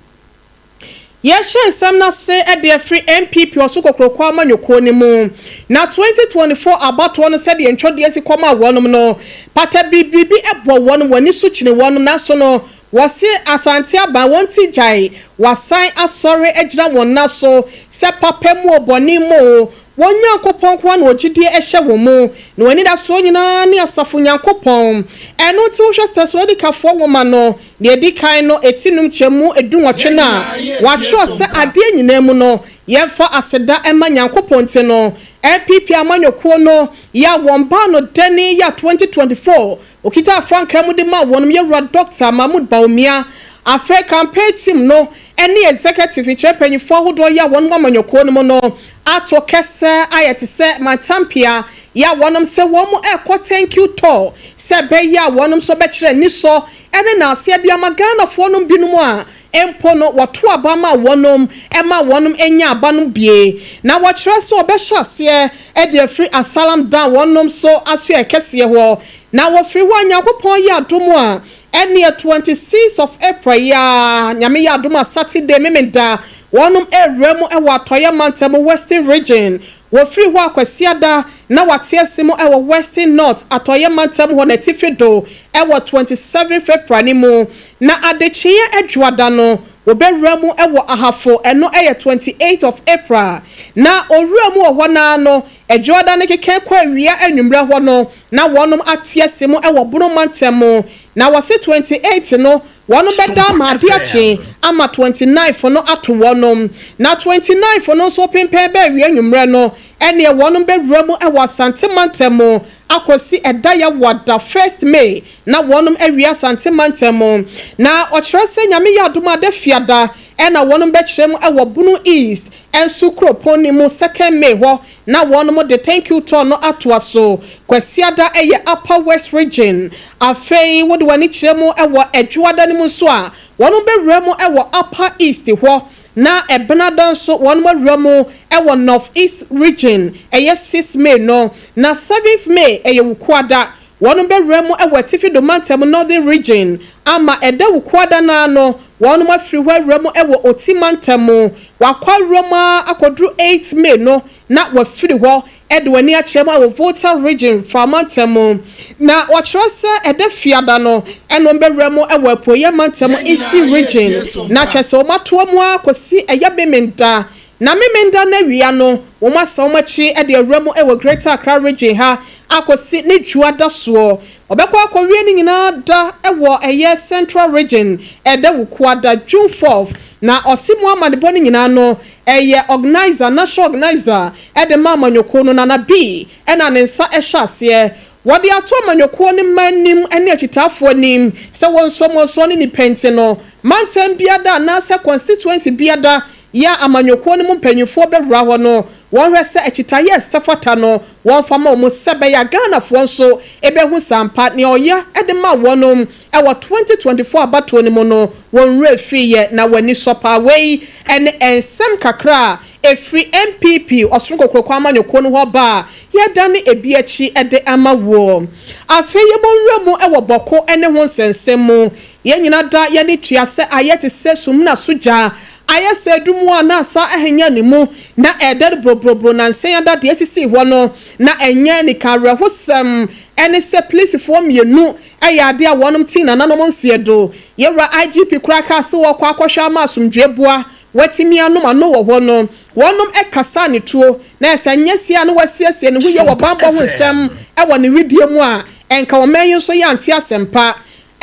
Yeshe nsem na se ede free MPP osukokro amanyoko ni mu na 2024 abato no se de ntwode esikoma wonom no pata bibibi ebo wonom wani suchine wonom na so no wasi asante aba wonti jai wasan asore ejira wonna so se papemu oboni mo wonya nkopon kwa na ogidie ehye wo mu na wani da so nyina ne asafo nyankopon eno ti wo hwesta so de kafo woma no de di kan no etinum chemu edunwotwe na watro se ade nyina mu no yemfa aseda ema nyankopon te no MPP amanyoko no ya womba no deni ya 2024 okita franka mu de ma wonum ye Dr. Mahmoud Baumia afa campaign team no any executive chairman hodo ya wonum amanyoko no no ato kese ayete se matampia ya wonum se womu thank you to se be ya wonum so be kire ni so ene na ase dia magana fo no binumu a empo no wato abama wonum ema wonum enya abanum bie na wachira so obehya ase e de free asalam down wonum so aso ekese ho na wo free ho anyakopon ya domo a ene 26th of April ya nyame ya domo Saturday memenda wonum eremu e watoya mantem Western region wo free ho akwasiada na watiese mu ewo Western North atoye mantam ho na tifido ewo 27 February mu na adechia adwada no obewura mu ewo ahafo eno eye 28 of April na owura mu ho na no adwada ne keke kwa awia anwumre ho no na wonom atiese mu ewo bunu mantam na wase 28 no wonom beda ma adiache ama 29 for no ato wonom na 29 for no so pempe be awia anwumre no ene wonom bewura mu ewo asante mantam akosi edaya wada 1st May na wonom awia asante mantam na ochirese nyame ya adoma de fiada ena wonom be kirem ewo bunu East ensu kroponi mu 2nd May ho na wonom de thank you to no atoaso kwasiada eye Upper West region afei wode wani kirem ewo adwada ne mu so a wonom be wura mu ewo Upper East ho na ebenadan so wonom wura mu ewo North East region eye 6 May no na 7th May eye wukwada wonom be wura mu ewo tifido mantam Northern region ama eda wukwada na no wonom afiri hwa wura mu ewo otimantam wakwa roma akodru 8 May no na wafiri hwa edwani achem ewo Volta region framantam na wachirase eda fiada no eno be wura mu ewo apoye mantam East region na chese o matoa mu akosi eya bemenda na memenda na wia no wo masa wo machi e de awura mu ewo Greater Accra region ha akosi ne juada so obekwa akowie ni nyina da ewo eye Central region ede wukwada June 4th na osimu amadebo ni nyina no eye organizer national organizer ede mama nyoko no na bi ena ne nsa ehase wodi ato amanyoko ni manim ene akitafo nim se wonso ni pente no mantam biada na se constituency biada ya amanyoko ni mpanyufo bewura ho no won hwese akitaye sefata no won fama o sebe ya Ghana fo nso ebehu sampa ne oya edema wonom ewo 2024 abato ni mo no won refi ye na wani sopa wei ene ensem kakra efri MPP osrunkokro amanyoko no ho ba ya dane ebiachi ede amawo afeye monwemu ewo boko ene ho nsensem ye nyina da ye ni tuase ayete sesum na soja ayese dumu ana sa ehenya ni mu na eder brobro na nsen ada de esisi ho no na enya ni kare hosem ene se police form yenu ayade a wonom tin na nanom nsiedo yewra IGP kraka se wo kwa akwhwa ma asumdwebua watimi anom ano wo ho no wonom ekasa ne tuo na esanyesia no wasiesie ne huye wo bambo ho nsem ewo ne video mu a enka wo manyi so ya anti asempa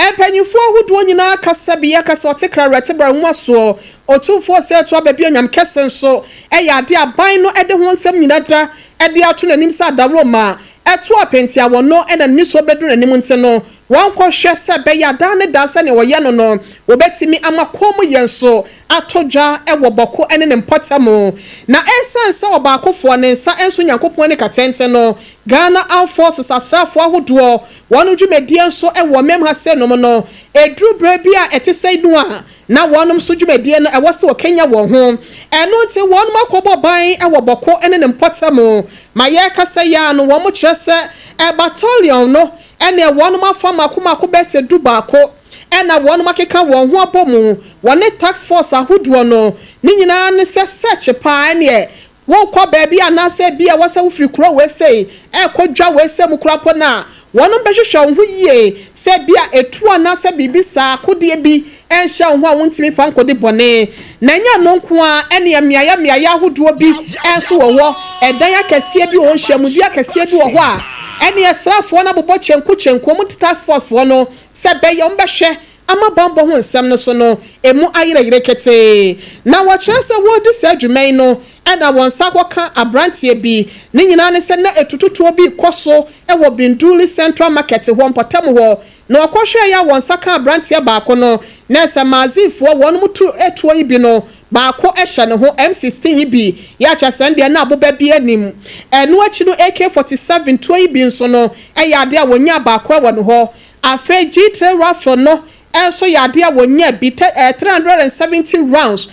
empanyifo hudu nyina kasa biya kasa otekra retebra nwaso otufo se to ababi onyam kese nso eyade aban no ede ho nsem nyina da ede ato nanim sa dawroma eto apenti awono ena niso bedu nanim nte no wankɔ hwɛ sɛ bɛyɛ da ne da sɛ ne wɔyɛ no no wobɛtimi amakom yɛnso atodwa ɛwɔ bɔko ɛne ne mpɔtamo na ɛsan sɛ ɔbaakofoɔ ne nsa ɛnso nyankopɔn ne katɛnte no Ghana Armed Forces asrafo ahodoɔ wɔn dwumadie nso ɛwɔ mem ha sɛ nom no eduru brɛ bi a ɛte sɛ no a na wɔnom so dwumadie no ɛwɔ sɛ Kenya wɔn ho ɛno nti wɔnom akɔbɔ ban ɛwɔ bɔko ɛne ne mpɔtamo ma yɛ kasa ya no wɔn kyerɛ sɛ battalion no ene wonum afama kumako bese dubako ena wonum akeka won ho abomu wone tax force ahodo no ni nyina ne se search pa ene won kwa baabi anase bia wasa wo firi kuro we sei kodwa we se mu kurapo na wonum behwehwe ho yie se bia etu anase bibisa kodie bi enhye ho a wontimi fa nkode bone na nya no nko a ene miaya ahodo bi enso wo edan akese bi wo hwamudi akese bi wo ho a ene esrafo na bobo chenku mu task force fo no se beye ombehwe ama bambo ho nsem no so no emu ayire kete na wo kire se wo di se adwuman no ena won sakoka abrantie bi ni nyina ne se na etututuo bi koso ewo Binduli Central Market ho mpotam ho na akohwe ya won saka abrantie baako no na se mazifo won mutu etuo yi bi no baako ehye ne ho M16 yi bi ya chasende na aboba bi anim enu achi no AK47 tuo yi bi nso no eyade a wonya baako ewo ne ho afa G3 rifle no enso yade a wonya bi 370 rounds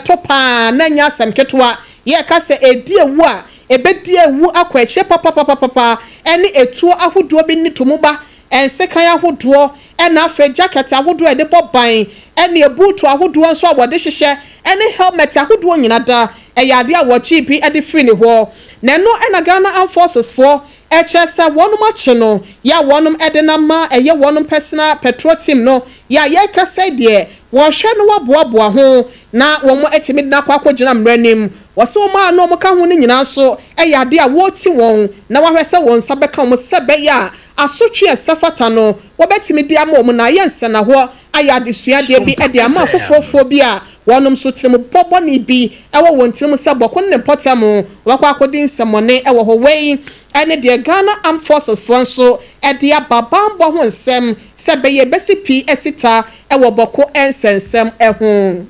topa na nya asem ketwa ye ka se edi ewu a ebedi ewu akwa eche papa ene etuo ahodo bi ni tomuba ensekan ahodo ena afa jacket ahodo e de boban ene ebutu ahodo nso abode hyehye ene helmet ahodo nyina da eyade a wo chipi e de free ne ho na no na Ghana Armed Forces for HSA wonum ache no ya wonum e de na ma eye wonum personal patrol team no ya ye kase de wo hwe no waboaboa ho na wo mo etimi na kwakogina mranim wo so ma no mo ka ho ni nyina so eyade a wo ti won na wa hwese won sabeka mo sebe ya asotwe esafata no wo betimi di ama mo na ye nse na ho ayade suade bi e de ama fofofo bi a wonum so tirim bobo ni bi ewo won tirim se bokon ne potam wakwa akodi nsemone ewo ho wei ene de Ghana Armed Forces fonso e de ababambo ho nsem se beye besipi esita ewo boko ensensem eho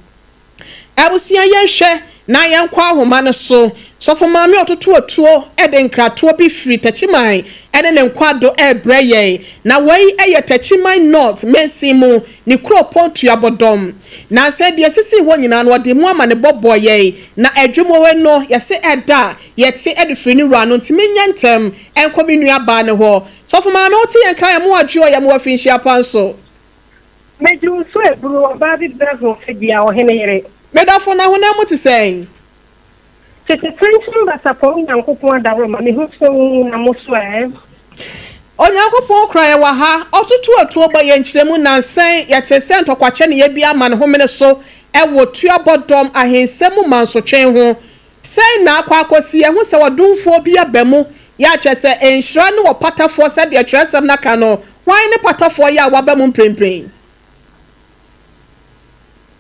abusia yenhwe na yenkwa ahoma ne so sofo maame ototo otuo e de nkratoa bi free tachiman ene ne nkwado e breye na wei eye tachiman north mensimu ni kropon abodom na se de sisi ho nyina no de mu ama ne boboye na adwumo we no yese eda yete e de free ni rano ntimi nyantem enkomi nua ba ne ho sofo maame oti yenka ya mu adwo ya mu afinhia panso meju so eburu ba bi bezo fedia Oheneyere medafo na ho na mo ti sen tete tension basa for Nyankopon da Roma me hu so na mo so Onyankopon kraye wa ha otutu atuo ba ye nkyeremu nansen yete se ntokwache ne ye bia ma ne homene so e wo tuabodom ahensemu manso twen ho sei na akwakosi ye hu se wodumfo bia bemu ya chese enhira ne wo patafo se de atresem na ka no wan ne patafo ya wabemu mprempren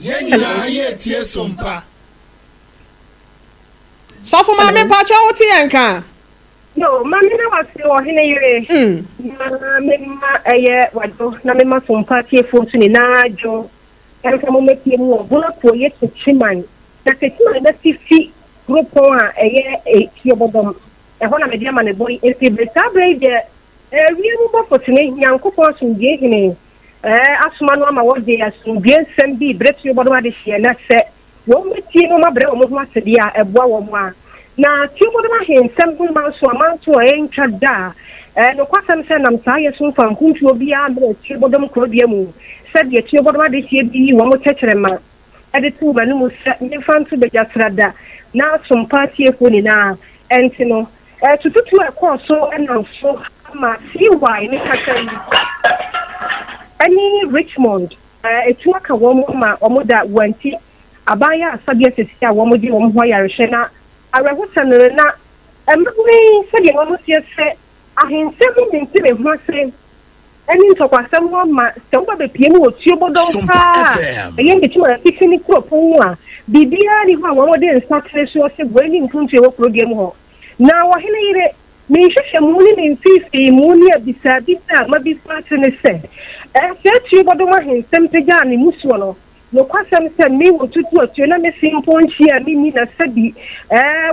Yenina ye tie sompa Sofo maame pacho oti enka no mami na wase Oheneyere na mema eye wado na mema sompa tie fontu ni na ajo enka mo metie mu obula po ye techiman na techiman na tifi grupo a eye kiobodom ho na media ma ne boy esi beta brede wi mu bo fotune Nyankopon sunje hene asuma no ama wode asumbi ensem bi bretu bodom ade hie na se wo metie no mabre wo ho asede a eboa wo mo a na ti bodom ahensem ho manso amanto entwa da no kwasam se nam sa ye so fa nkuntu obi a mbre ti bodom Kodie mu se de ti bodom ade hie bi wo mo checherema ade tu ba no mu se ne fantu be jasrada na sompa tie ko ni na entino tututu e ko so na so ma si why ne kakam any Richmond etu aka wo ma omoda wanti abaya asabia sesia wo modi wo ho yarehwe na arehotanere na emwe sebe wo motie se ahensemu binti me ho se any ntokwasem wo ma se wo be pie mu otuo bodon pa eye nti ma tikini kropon a bibia ni ho wo modi nsatre so se gweni ntuntu wo program ho na Oheneyere me hwehwe mu ni mfifi mu ni abisa bisa ma bisa tene se se tu bodom ahensem pega ni musuo no kwasem se me wo tutu atu na me simple nchia mi ni na sabi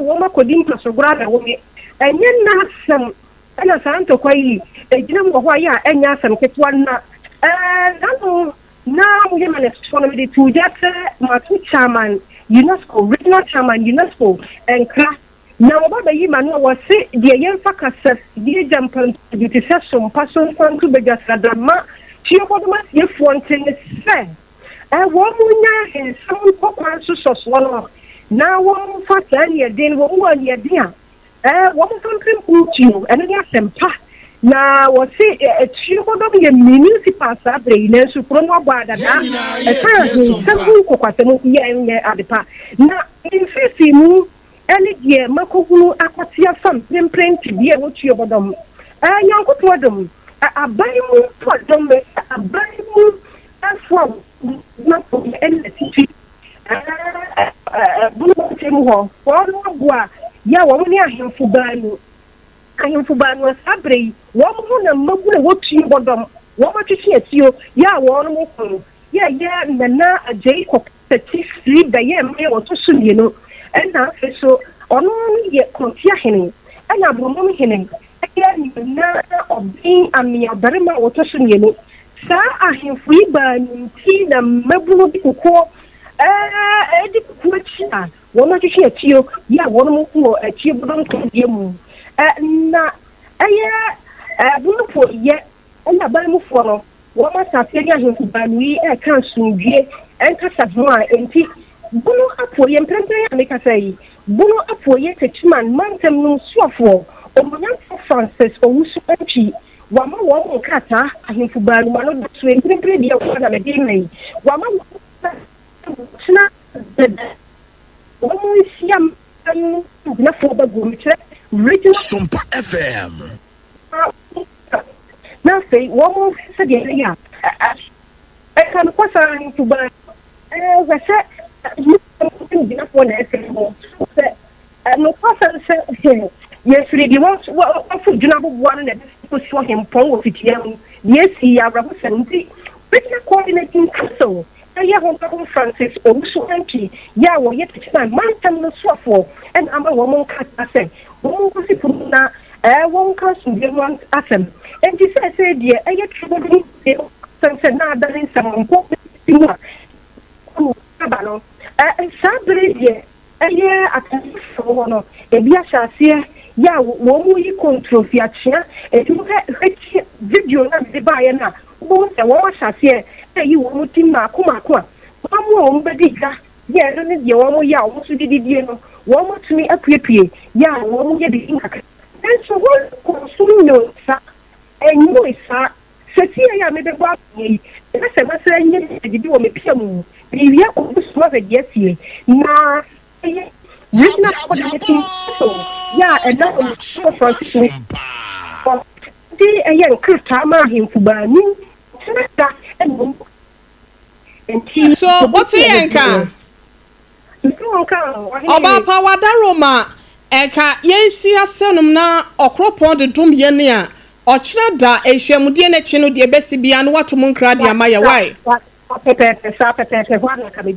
wo makodi mpasogura na wo me enye na asem ana santo kwai ejina mo ho ya enya asem ketwa na na mo ye mane so na me de tu jate ma tu chairman UNESCO regional chairman UNESCO enkra na oba yi ma no wo se de yemfa kasa de jampan de tisesum paso fantu begasada ma ti obodoma ye fonte se wo munya hensam kokwan so soso no na wo fa tani e den wo wo ye dia wo mo fanprim utiu ene ya sempa na wo se ti obodoma ye municipal sabre ne su pro no gbada na se ku kokwatemu ye adepa na infifi mu ene die makohunu akwatia fam premprenti die wo ti obodom Nyankopon dom abai mu podom abai mu afọ na ko ene titi bunu temu ho wo bua ya wo ni ahemfu banu sabre wo mu na magu na wo ti obodom wo ma twetwe atio ya wo no mo ko ya na ajei ko tati free da ye me wo to sumie no ena so ono ye kontia hene ena bomo hene ya ni na obi ami abarima wo to sumie no sa ahemfu iba nti na mabu bi kokko edi kokko chia wo ma twetwe atio ya wo no mo ko atio bodom Kodie mu na bunu po ye ena ba mu fo no wo ma sa fe ya ahemfu banu yi kan sundue enka sa ho a enti bunu apo ye mprempren ya meka sai Bono apoye techiman mantem no suafo omunyanfo Francis owusu anchi wama wo nkata ahemfu baalu ma no so enkrepre dia wo na mede mai wama china wo siam na fo ba gumtre regional Sompa FM na say wo se dia ya kan kwasa ahemfu baalu we se dina fo na ese mo no kwasa se yes, really wants what for Junabo one and saw him pong with him. Yes, he are representing British coordinating council. I have Francis also empty. Yeah, well, yet it's my man no swap and I'm a woman cat. I say, woman was it from now, won't cousin the one assem. And he said, dear, I get trouble since now that in some important thing. And Saturday, dear, a year at the Ebiasha. Ya wo yi control fiatia etu video na de bae na wo se wo hase yi wo tim na akoma wo be diga ya no ne ye wo ya wo so dididie no wo tumi apuepue ya wo ye de nkaka enso wo consume no sa enyo isa seti ya me be gba yi e se ma se enye didi wo me piamu bi ya ko so be yesie na regional coordinating council, yeah, and that was so Francis. The young Christama him for Bani, and so what's the anchor? Oba power daroma, Eka, yes, senum na okropon de dum yenia, or Chinada, a shamudian chino de Bessibian, what to Munkra, the Amaya, why?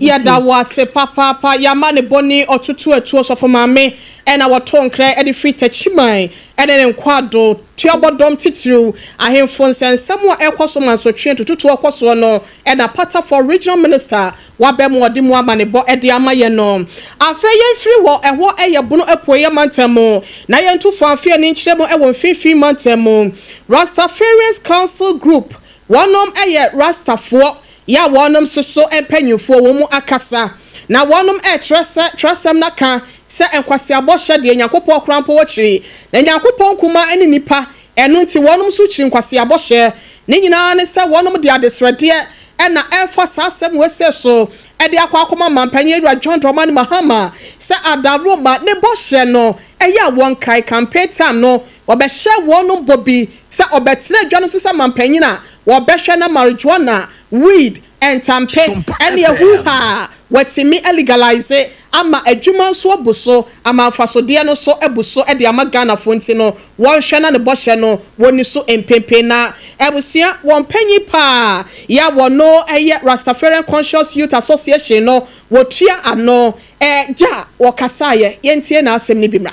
Yeah, that was a papa, Yamane Bonnie or two of mammy, and our tongue cry at the feet at Chimay, and then quadro, Tiabodom Titu, I have phones and somewhat Akosua so trained to Akosua and a patter for regional minister, Wabemo Dimwa Manebo at the Amayano. A fair free war and what a bono apoya mantemo, Nayan to far fear in Chemo and 150 mantemo. Rastafarians Council Group, one a Rastafo. Ya wonum so empenyufo wo mu akasa na wonum trusem na ka se enkwase aboshe de Yakopon krampo wo chiri na Yakopon kuma eni nipa enu nti wonum so chiri nkwase aboshe ne nyina ne se wonum de adesrede e na elfa sasem wese so e de akwa mampanye Edward John Dramani Mahama se adaroma ne boshe no e ya won kai campaign time no obehye wonum bobi se obetre dwanum sisa mampanye na wobehwe na marijuana weed and campaign and ya huha what's me legalize ama adwuma so obuso ama fasodie no so ebuso e de ama Ghana fonti no won hwe na ne boshe no woni so empempe na ebusia won panyi pa ya wono eye Rastafarian Conscious Youth Association no wotua ano ja wokasaye yentie na asem ni bimra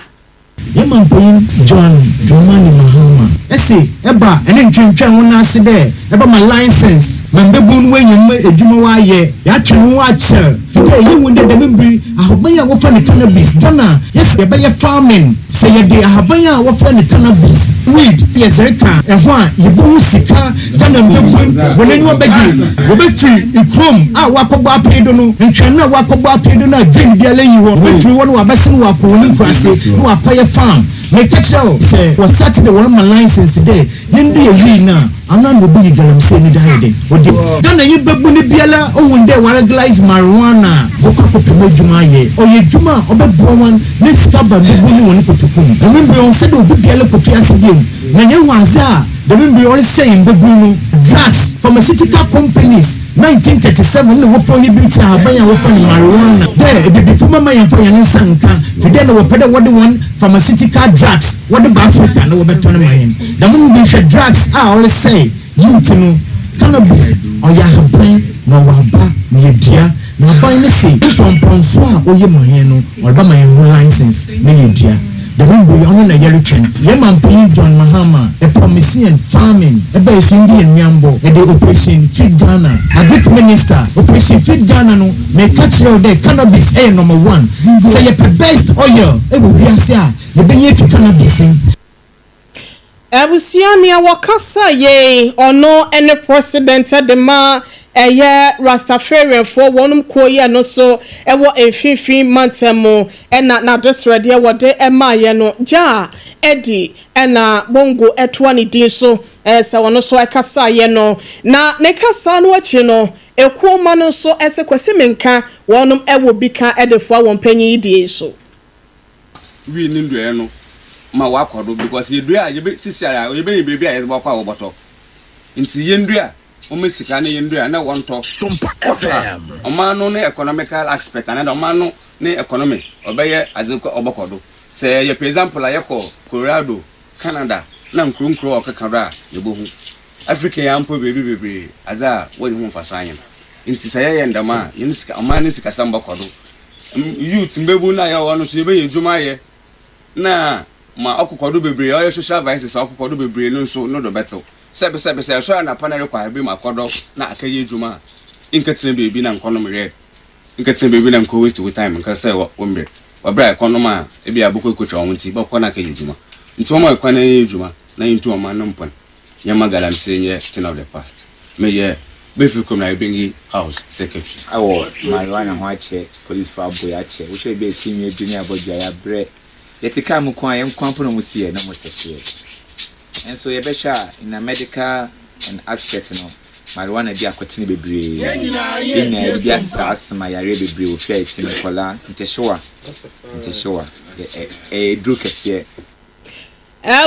Yemampoyin John Dramani Mahama ese eba ene ntwentwa wona ase de eba my license mandebun wenyem edwuma wa ye ya twenu wa che today you wonde de membri ahoban ya wo fa ne cannabis Ghana yes eba ye farming say ye de ahoban ya wo fa ne cannabis weed yes reka ehho a yebo sika Ghana mbebun wonenyo beji wo be free ikrom a wakobo apedo no ntwenu a wakobo apedo na game dia leyi wo be free won wa besin wa ko ni nkrase no apaye farm me catcho say was starting the one my license today yendu ye na amna no bi galam say ni daide odi Ghana ye bebu ni biala ohun de wa legalize marijuana okako pemejuma ye oye juma obebo wan ne skaba bebu ni woni kotokum remember on said obi biala ko fiase biem na ye wanza the members all saying bebu drugs pharmaceutical companies 1937 no prohibit abanya wo fa marijuana there e be former man for yan sanka fide no pede what one pharmaceutical drugs what the Africa no beto no man the moment be drugs are all say you know cannabis or ya haban no waba ni dia na ban ne say pomponfo a oye mohen no or ba man license ni dia the member on na yellow chain Yemampoyin John Mahama a promising and farming a base Indian Yambo and the operation Feed Ghana a big minister operation Feed Ghana no may catch you there cannabis number 1 say the best oil e will be asia the benefit cannabis Ebusiania wakasa ye ono ene president de ma Rastafarian for one koye no so ewo enfinfin mantemo na desrede e wode emaye no ja edi na bongo etwani din so se wono so ekasa ye no na ne kasa no achi no ekuoma no so ese kwese menka wonum ewo bika edefo won panyi die so we ni ndo no ma wakodo because yedua yebe sisiara yebe bebi a yebo kwa oboto nti yendua o mesika ne yendua na wonto Sompa FM omano ne economical aspect and omano ne economy obeye aziko obokodo say for example ayeko Colorado Canada na nkronkro okakara yebohu Africa yampo bebi aza woni hu fasanya nti say ye ndama yinsika omano sika sambokodo youth mbebu na ya wono so yebe yeduma ye na ma akokodo bebre oyo social vices akokodo bebre no so no do betel sebe so na panel kwa be makodo na akaye ejuma inketene bebi na nkonom re inketene bebi na nko waste with time nka say wombe wabra economy a e bia boko ekotwa wonti ba kona akaye ejuma nti wo ma ekwana ejuma na yintu o ma no mpon nyama galamse nye thing of the past me ye befi kom na ebingi house secretary awo marijuana ho ache police for boy ache wo she be tinye dunia bodja ya bre yetika mu kwa yen kwampo no musie na mutese and so yebesha in a medical and aspect no marijuana dia kwetini bebre ina dia asma ya bebre o fia itini kola nteshowa drug kese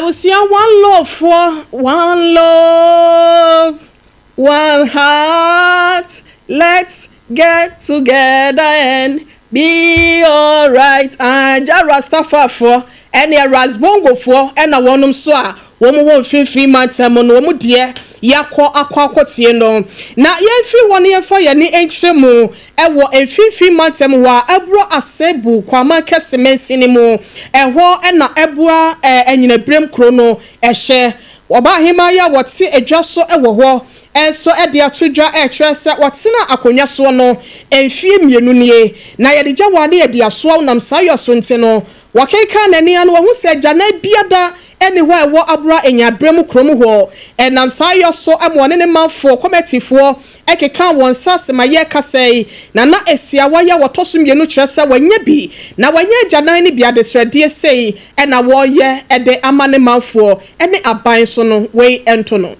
we see one love one heart let's get together and be all right ja Rastafari for any rasbongo for and a wonum so a wo mo won finfin mantem no wo mo de yakwa no na yemfi won yemfa ye ni enchemu ewo enfinfin mantem wa ebro asebu kwama kesemensi ni mu eho na ebua enyina brem kro no ehye oba hima ya woti edwa so ewo ho enso ede atodwa ekrese watena akonya so no enfie mienu nie na yede gya wade yede aso nam sayo so nteno wakeka nani anu wo se jana biada anywhere wo abra enya brem krom ho enam sayo so amone ne manfo committee fo ekeka won sase maye kasei na esia waya wotoso mienu krese wanya bi na wanya jana ne biade srede sei na wo ye ede amane manfo ene aban so no we ento no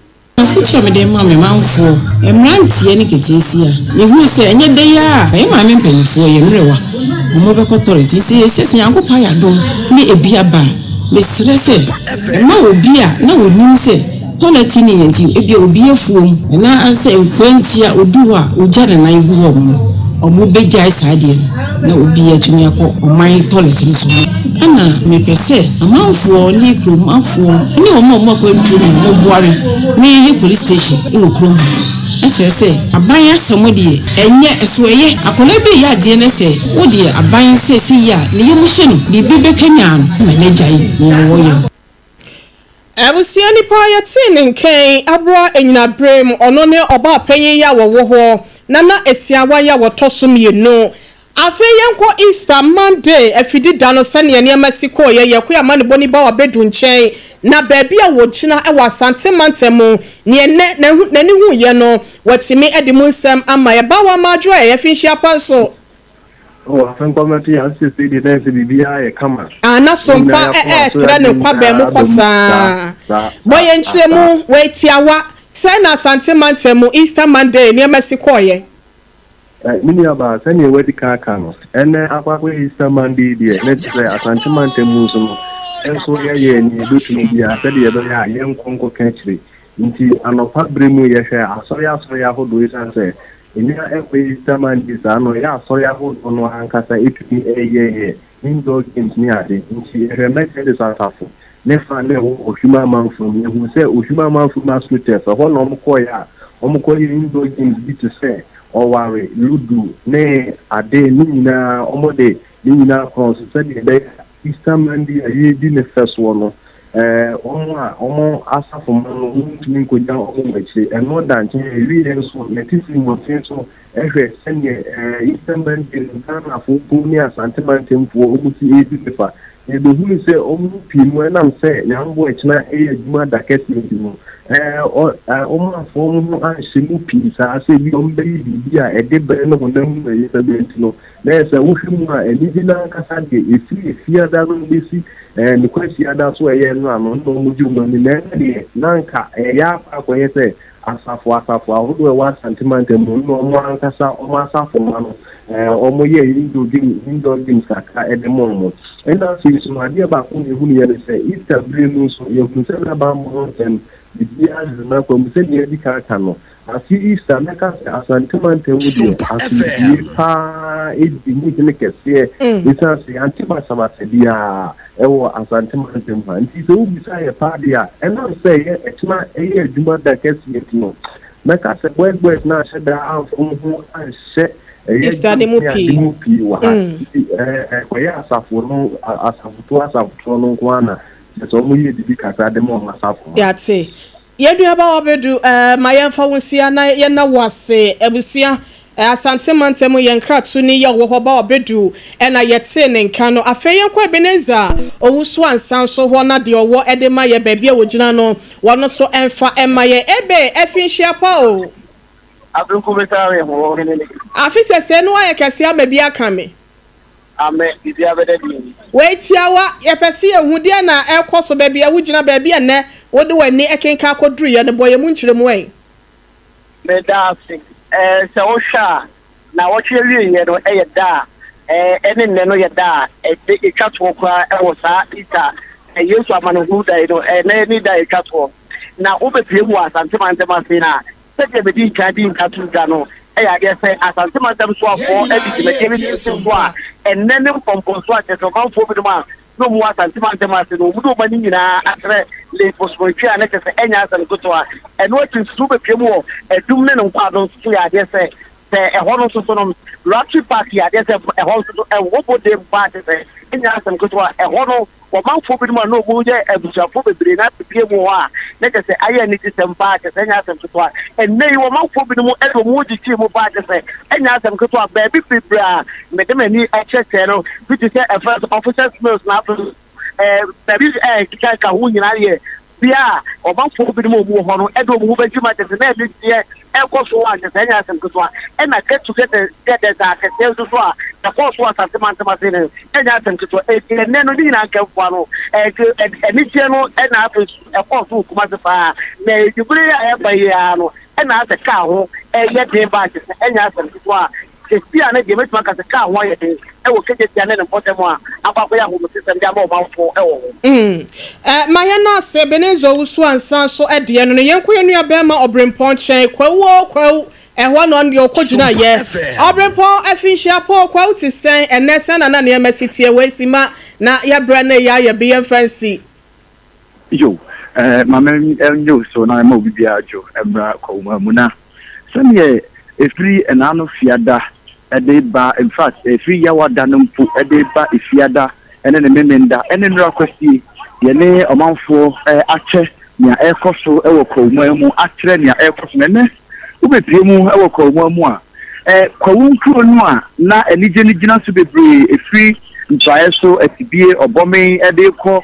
Future me dem mama manfo emrantie ne ketesia ne hu se enye de ya e mama mpanifo ye mrewa mo be authority se yankopa ya dom ne ebia ba me stresse ma obi a na woni se toleti ni enti ebia obi efuom na se nkwanti a odu a ogya ne nan gu ho mo omo begya isaade na obi atumi akọ oman toilet ni so ana me pese amanfo ni krom afo ni omo kwa nturu mo boare ni police station e okrom ese se aban asemo de enye esoye akola bi ya de ne se wo de aban se si ya ni yemu hye no bibi bekanya na nejai ni wo ye Abusia ni pa ya tin nkan abro enyina brem ono ne oba panyin ya wo ho na esiawa ya wotoso mienu afi yenko Easter Monday afidi dano sane ne amasiko ye ko ya mane boni ba wa bedu nchen na baabi a wo gina e wa sante mantemu ne nani hu ye no watimi edimu nsam ama ye ba wa madro ye finhia panso san community has to see the dance bibia e kama ana sompa tra ne kwaba mu kosa boye nchemu wetiawa sana sante mantemu Easter Monday ne amasiko ye mini aba sani wedi kaka no ene akwakwe Easter Monday die let's say asante mantemu so enso ye ni dutumi bia sede ye be ya yenkonko kanchiri nti anofa bremu ye hwe asoya hodo isanse enya Easter Monday sa no ya asoya hodo no hankasa etumi ye indo games ni ade nti remete de santafo ne fa ne ohuma manfo ne hu se ohuma manfo masute fa ho no mko ya omko indo games bi to say oware ludu ne ade ni nyina omode ni nyina cross se de Easter Monday aye di ne first one omo asafo mano ntumi nkoja omo machi eno dan che wi enso netisi mo tenso ehwe sene Easter Monday na fo ni asante mantemfo omuti edifa ebe hu se omu pinu na mse nyambo echina adwuma daketi mu form and Simupi, I say, young baby, a debate of them. There's a woman, and Nidina Casadi, if you fear that will be see, and the question that's why you're not on the Nanka, a yap, where you say, Asafwa, who was sentiment and no Casa or Masafo, or Moye indulging Saka at the moment. And that's my idea about who say, it's a dream, so you're concerned about mountain. The year is not from the same character. I see Easter make us a sentiment as we it make us here. It's a anti-Masadia, a sentiment, and it's all beside a party. And I say, it's not a year, do not that gets it. No, make us a word now, said the house who I said. It's the Mupi. Where I suffer, that's only the big at the moment. That's it. Yeduaba obedu my yemfa wosia na ye na wase ebusia asante mantemu yenkratu ni ye wo hoba obedu na yete ne nka no afeyen kwa Ebeneza owusu ansan so ho na de owo edema ye baabi wogina no wono so emfa ema ye ebe efinhia pa o abunku betare ho ne afise se no aye kese abaabi akame ame bibia bededi weitiawa ye pese ehudie na ekoso baabi wogina baabi ene wode wani ekenka kodru ye ne boye mu nkyeremu wen me da se se wo sha na wo chiri ye no da ene ne no ye da e katwo kwa wo sa ita Yesu amano hu da no ne ni da e katwo na wo be pie mu asante mantema se na se je be di katu da no ya ge se asante mantem so afo e bi me kemi so a ene ne pompon so a te so kan fo bi ma no mu asante mantema se no mu do mani nyina atre le pospontwa na te se enya asante goto a eno tin su be pie mu edum ne no kwa do so ya ge se hono so no Rotary Park ya ge se hono so wo bo de ba te se enya asante goto a hono wo man fo bi ma no mu je ebusuafo bebre na pie mu a na te se aye ni ti sempa te se enya asante goto a enne wo man fo bi mu edo mu ji ti mu ba te se enya asante goto a ba bi bibra me de mani a check no which is a first officers meals na there is ka hu nyina ye bia o man fo bi mu ho no edo mu ba ji ma te se na bi tie ekoso wa te se enya asante goto a na get together that ka te so a the force was at the Mantamazine, and I think it was a Nenodina Campano, and it's no, and after a force who comes fire. May you bring a Bayano, and as a cow, and yet they buy it, and I think it was. The Piana gave it back as a car, why it is. I will get it down and put them on about where who system Yabo for. Mayana Sebenezo, Swan Sanso at the end, and young Queen Bema or Brim Ponche, Quo. And one on your Kodina, yes. Obrepon, Efisha, Paul, quote is saying, and Nessan and Ania Messity away, Sima, na ya brand ya be a fancy. Yo, my man, you so now I'm over Biajo, Ebra, Muna. Some year, a free and Anofiada, a day bar, in fact, a 3 year danum, a day bar, if Fiada, and then a memenda, and then Rakwesti, Yene, a month for Ache, near Air Costo, Ewoko, Moemo, Atre, near Air Costo, ube piemu ewo ko mu a kwawunkuro no a na enigeni gina so bebre efri ntwae so atibie obome ede ko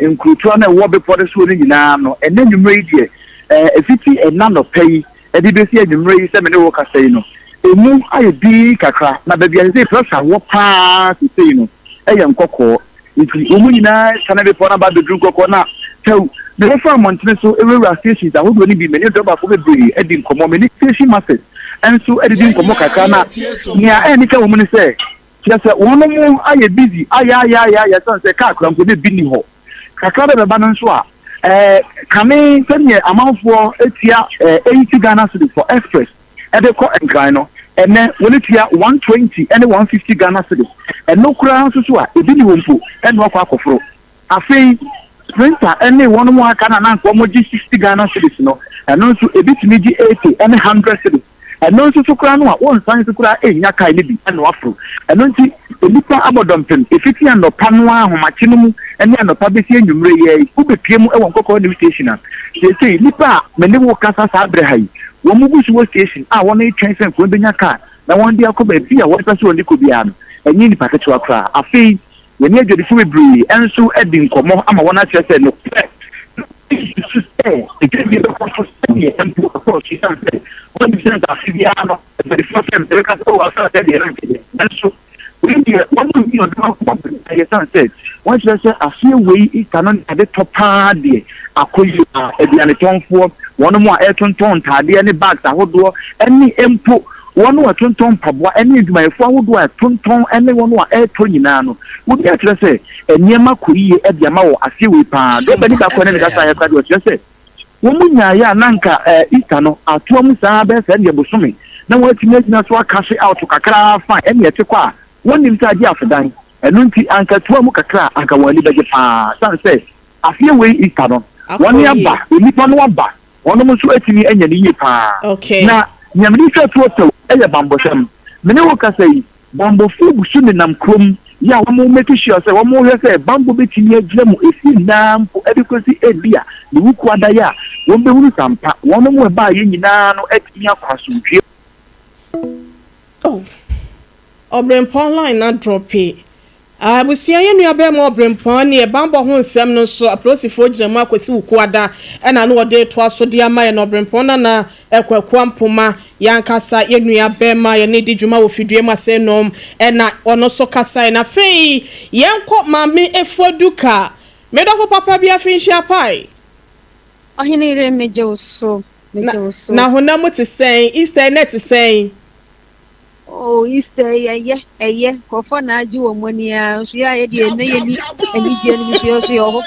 nkrutu na ewo bepode so ni nyina no enanwumre die efiti enano pay ede besi enwumre se me ne wo kasai no emu aye bi kakra na ba bia se pressure wo pa se sei no eye nkokọ nti omu nyina kana be pona ba bedru nkokọ na tew the referral mountain so every station that would only be many double for the Edding Common station masters and so editing Comocana near any woman say just one more I busy I son say car clump with the binning hole Kakada the Bananswa coming 10 year amount for 80 Ghana cedis for express at the court and Grino and then when it's here 120 and 150 Ghana cedis and no crown to swear it didn't want and walk off of I think Sprinter any one more can announce 60 Ghana cedis no and also a bit midi 80 and 100 cedis and also to crown one sign to cry in Yaka and Waffle and don't see a little abodumpen if it's and the Panua Machinum and then the public and you may who became a one cocoa station. They say Lipa many workers as Abrahai one mobile station I want to change and put in your car now one day I could be a what person could be and you packet to a cry I feel when you get the free breed and so Edding Como I'm a one I said no say the game be for study and to approach you say when you send a Fibiano the first time they can go outside the rank that's so when you one of you know I said once you say a few way it cannot at the top party Akosua Kodie one more airton tade any bags ahodo any empo one who tonton pabwa any my phone would wear tonton anyone who are nyina would be actually say eniema kuyi e bia ma wo asewe pa do bani ba ko ne ka sa ya ka do say womunya ya nanka Easter no atoa mu saa be se ne bosome na watimi agina so cash out kakra fa ene ete kwa wonim ta di afodan enu nti anka toa mu kakra anka wali beje pa san say afie we Easter no one ya ba nipa no ba wono mu so atimi anya ne yi pa na nyamni sɛ to ɛyɛ bambosɛm mene wo ka sɛ bambo fu busu ne nam krom ya wo mo make sure sɛ wo mo hwɛ sɛ bambo betimi agyina mu esi nampo ɛbikosi ebia ne wuku adaya wo be hunu sampa wono mo ba yɛ nyinaa no atimi akwaso oh obrempon line na drop it abusia ye nua be mo obrempon ne bambo ho nsɛm no so aprosifo gyina mu akwasi wuku ada ɛna no wɔde to aso de ama ye no obrempon na ekwakwa mpoma yankasa ye nua be ma ye ne di dwuma wo fidue ma se nom ɛna ono so kasa na fei yenko mame efoduka medofo papa bia finhia pai Oheneyere mejeoso na honam te sen Easter net sen oh Easter eye kofo na agi wo monia so ya ye de na ye ni ani je ni so yo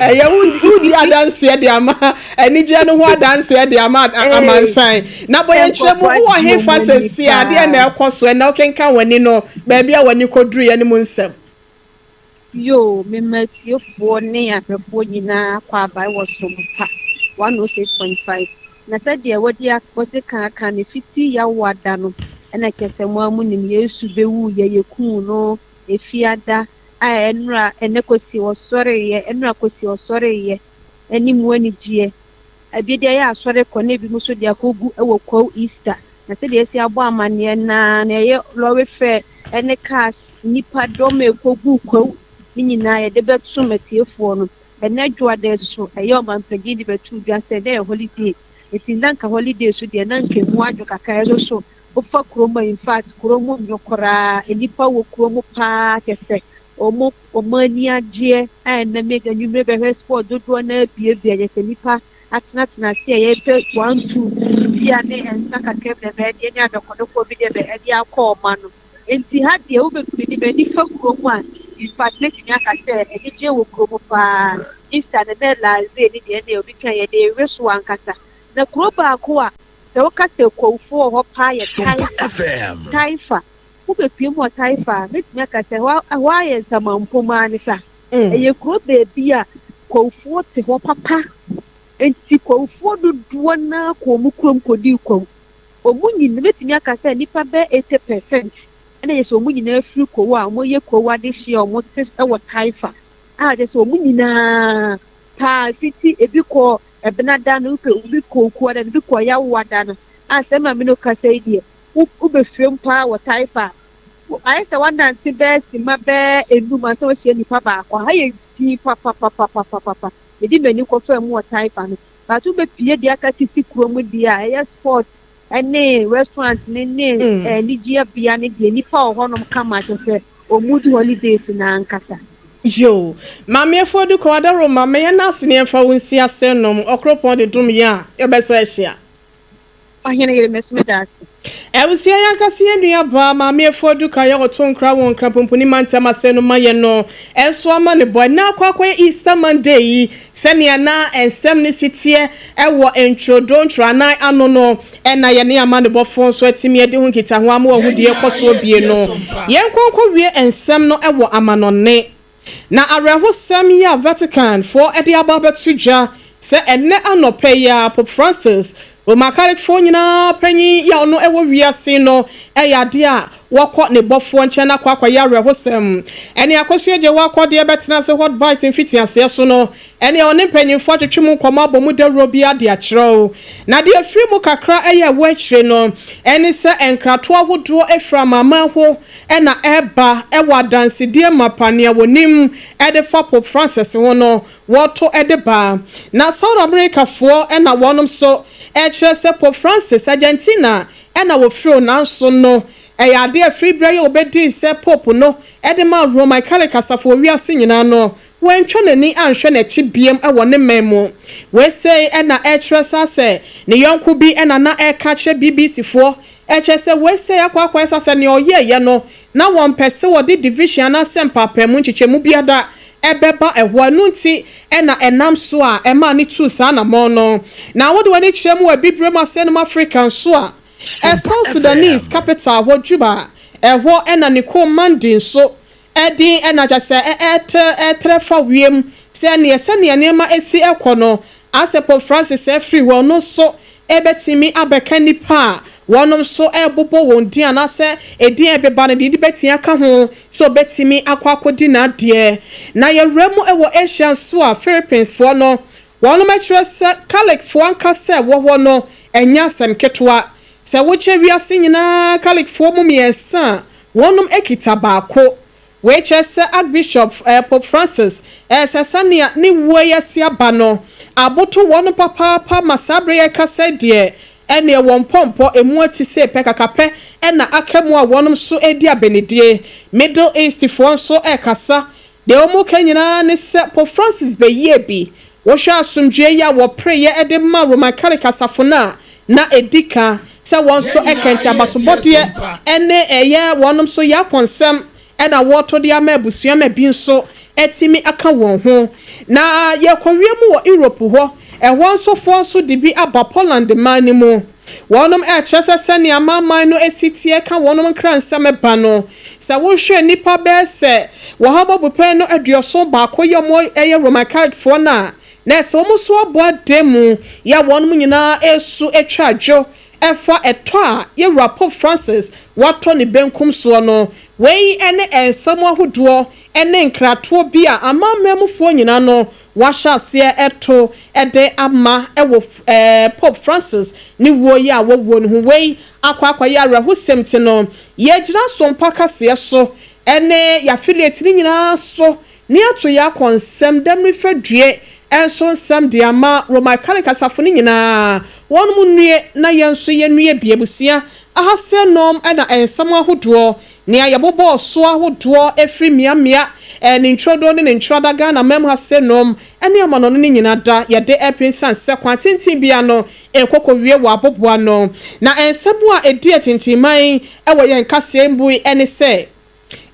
eye wudi adanse de ama ani je no ho adanse de ama amansan na boye nkyeremu wo he fa sesi ade na ekoso na okenka wani no ba bia wani koduru ye ni mu nsem yo me matiofo ne afefo nyina kwa bai wo Sompa 106.5 na said ye wodi akose kan ne fiti ya wada no na kesemu amu nim Yesu bewu ye ku no efiada a enra enekosi osore ye enra kosi osore ye enimu ani gie abidia ya asore ko ne bi muso dia kogu ewo kwa Easter na said ye si abo amane na ye lowe fe ene cars nipa dome kogu kwa nyina ye de betu metiefo no enadwa de so eyo manpegi de betu bia said dey holiday it's in Nanka holiday so the Nanka Muajo Kakazo so Ofa Kroma in fact Kromo Yokora Elipa wo Kromo pa say Omo Omania Jie and the mega you may be sport do one be a Nipa at Natina say 1 2 Diane and Saka kept the bed any other Kodoko video the call man and he had the over pretty many folk one in fact letting Yaka say and DJ will Kromo pa Easter the deadline the end of the day rest one casa. The group are so Cassio for her pie Taifa. Who be Pimo Taifa? Let's make us say, why is some Pomanisa? And you could be a co for to her papa and Tico for the Duana Komukrum Kodiko. Or Munin, let's make us say, Nipa bear 80%. And there's so many no few Koa, Moya Koa this year, or test our Taifa. Ah, there's so many na pa 50 a big call. Ebenada no pe ubi koku ada bi koya wada no asema me no kasa die ube film pa wa taifa ai se wanda nti be si ma be enuma se wo hie nipa ba kwa ha ye ti papa edi mani ko fa mu wa taifa no ba tu be pie dia ka ti si kuro mu dia e sports ene restaurant ne ni gia bia ne die nipa ohonom kama se omudi holidays na nkasa yo mame fodu ko adaro mame ya na sene fa wonsi asenom okropon de dum ya e besa hia Oheneyere mesmedas Ebusia yankase enua ba mame fodu ka ye otonkra won kra pomponi mantem asenu maye no enso ama ne boy na kwakwa Easter Monday sene na ensem ne sitie ewo introdontra na ano no ena ye ne ama ne bofo so atimi de hu kita ho ama wo de ekoso bie no yenkwankwa wie ensem no ewo amanone na areho sem ya Vatican for edi ababetuja se enne anope ya Pope Francis o Catholic for nyina panyi ya ono ewo wiase no eya de a wɔkɔ ne bɔfoɔ nkyɛn na akɔ akɔyɛ awerɛhosɛm ɛne Akosua Yeboa Kodie bɛtena se hot bite mfiti aseɛ so no ɛne ɔne mpanyimfoɔ atwetwe mu nkɔmmɔ abɔ mu dawuro bi ade akyerɛw na deɛ afiri mu kakra ɛyɛ ɛwɔ akyire no ɛne sɛ nkratoɔ ahodoɔ afiri amama ho ɛna ɛba ɛwɔ adansedie mapania wɔnim ɛde fa Pope Francis ho no wɔto ɛde ba na South America foɔ ɛna wɔnom so ɛkyerɛ sɛ Pope Francis Argentina ɛna wɔfiri nanso no ɛyɛ ade afiri bere yɛ obedi sɛ Pope no ɛde ma Roman Catholic asafo wiase nyinaa no wɔntwa n'ani anhwɛ n'akyi biem ɛwɔ ne mɛmo wɔsɛ ɛna ɛkyerɛ sɛ ne yɔnko bi ɛna na ɛka kyerɛ BBC foɔ ɛkyerɛ sɛ wɔsɛ akɔ sɛ ne ɔyɛyɛ no na wɔn pɛ sɛ wɔde division na sempa pɛ mu nkyekyɛmu biada ɛbɛba ɛhɔ no nti ɛna ɛnam so a ɛma ne tu saa na mɔ no na wɔde wɔn kyerɛ mu wɔ bibire mu asɛnum African so a South Sudanese capital wɔ Juba ɛhɔ ɛna ne ko Monday so ɛdi ɛna kyerɛ ɛtrɛ fa wiem sɛ nea nneɛma esi ɛkɔ no asɛ Pope Francis ɛfiri wɔn no so ɛbɛtumi abɛka nipa a wɔnom so ɛbobɔ wɔn din anasɛ ɛdin ɛbɛba no de bɛtia aka ho so bɛtumi akɔdi n'adeɛ na yɛwura mu ɛwɔ Asia so a Philippines foɔ no wɔnom ɛkyerɛ sɛ Catholic foɔ ankasa ɛwɔ hɔ no ɛnya asɛm ketewa sɛ wokyɛ wiase nyinaa Catholic foɔ mu mmiɛnsa wɔnom ekita baako wɔkyerɛ sɛ Archbishop Pope Francis ɛsɛ sɛnea ne wuo yɛsi aba no aboto wɔn papaapa masabre yɛ kasa deɛ ɛne wɔn pɔmpɔ emu ati se pɛ kakapɛ ɛna akamu a wɔnom so edi abenedie Middle East foɔ nso ɛkasa deɛ wɔn ka nyinaa ne sɛ Pope Francis bɛyie bi wɔhwɛ asomdwe yi a wɔpere yɛ ɛde ma Roman Catholic asafo na edika sɛ wɔn nso ɛkɛnti abasobɔdeɛ ɛne ɛyɛ wɔnom so yɛ akɔnsɛm ɛna wɔto de ama abusua ma bi nso etimi aka wɔn ho na yɛkɔwie mu wɔ Europe hɔ ɛhɔ nso foɔ nso de bi aba Poland man ne mu wɔnom ɛkyerɛ sɛ sɛnea aman no esitie ka wɔnom kransɛm ba no sɛ wohwɛ nipa bɛɛ sɛ wɔhabɔ bupɛ no aduoso baako yɛ mo ɛyɛ Roman Catholic foɔ na ɛsɛ wɔn so aboa demu yɛ wɔnom nyinaa esu etwa adwo ɛfa ɛtɔ a yɛwura Pope Francis watɔ ne benkum soɔ no wei ɛne ɛnsɛm ahodoɔ ɛne nkratoɔ bi a amamɛmufoɔ nyinaa no wahyɛ aseɛ ɛto ɛde ama ɛwɔ Pope Francis ne wuo yi a wɔwuo no ho wei akɔyɛ awerɛhosɛm ti no yɛgyina Sompa kaseɛ so ɛne yɛaffiliate ne nyinaa so ne ato yɛ akɔnsɛm dɛm fɛdue enso nsɛm de ama Roman Catholic asafo ne nyinaa wɔn mu nnue na yɛn nso yɛnnue biebusua ahasɛ nom ɛna ensɛm ahodoɔ nea yɛbobɔ so ahodoɔ efiri miamia ne ntwodo ne ntwodaga na mem hasɛ nom ɛne amano ne nyina da yɛde epinsan sɛ kwantintin bia no ekɔkɔwie wɔ aboboa no na ensɛm a edi atintiman ɛwɔ yɛn kasɛ mbui ɛne sɛ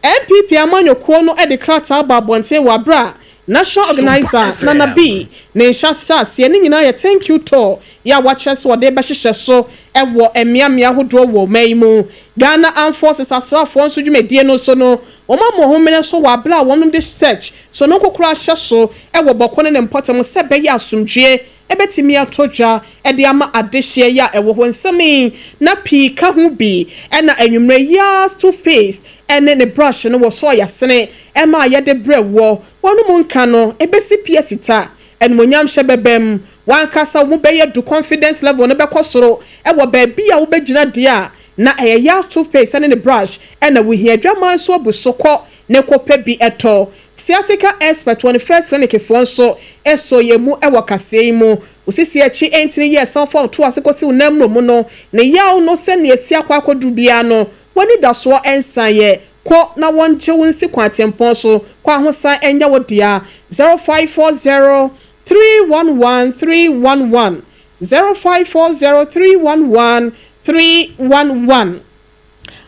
MPP amanyɔkuo no ɛde krataa babɔnte wɔ abra National Organizer Nana B ne nhyasa se ne nyina yɛ thank you to ya wakyerɛ so wɔde bɛhyehyɛ so ɛwɔ emiamia hodoɔ wɔ maimu Ghana Armed Forces asrafo nso dwumadie no so no wɔn amohomene so wɔ abla wɔn de search so no kokora ahyɛ so ɛwɔ bɔkɔ ne mpɔtam sɛ bɛyɛ asomdwie ebetimi atodwa ɛde ama adehye ya ɛwɔ hɔ nsɛmi na pii ka ho bi ɛna anwumre ya toothpaste ɛne ne brush no wɔ so yasene ɛma yɛde brɛ wɔ wɔn mu nka no ebesi pie sita ɛnumonyam hyɛ bɛbɛm wankasa wo bɛyɛ do confidence level no bɛkɔ soro ɛwɔ baabi a wo bɛgyina deɛ na ɛyɛ ya toothpaste ɛne ne brush ɛna wo hia dwaman so abusokɔ ne kopɛ bi ɛtɔ sciatica expert 21st clinic for nso eso yemu ewo kase mu osisi echi entini ye sanfo to asekosi unamro mu no ne yaw no se ne esi akwa akodu bia no woni daso ensan ye ko na wonje wonsi kwatempon so kwa hosan enya wodia 0540 311 311 0540 311 311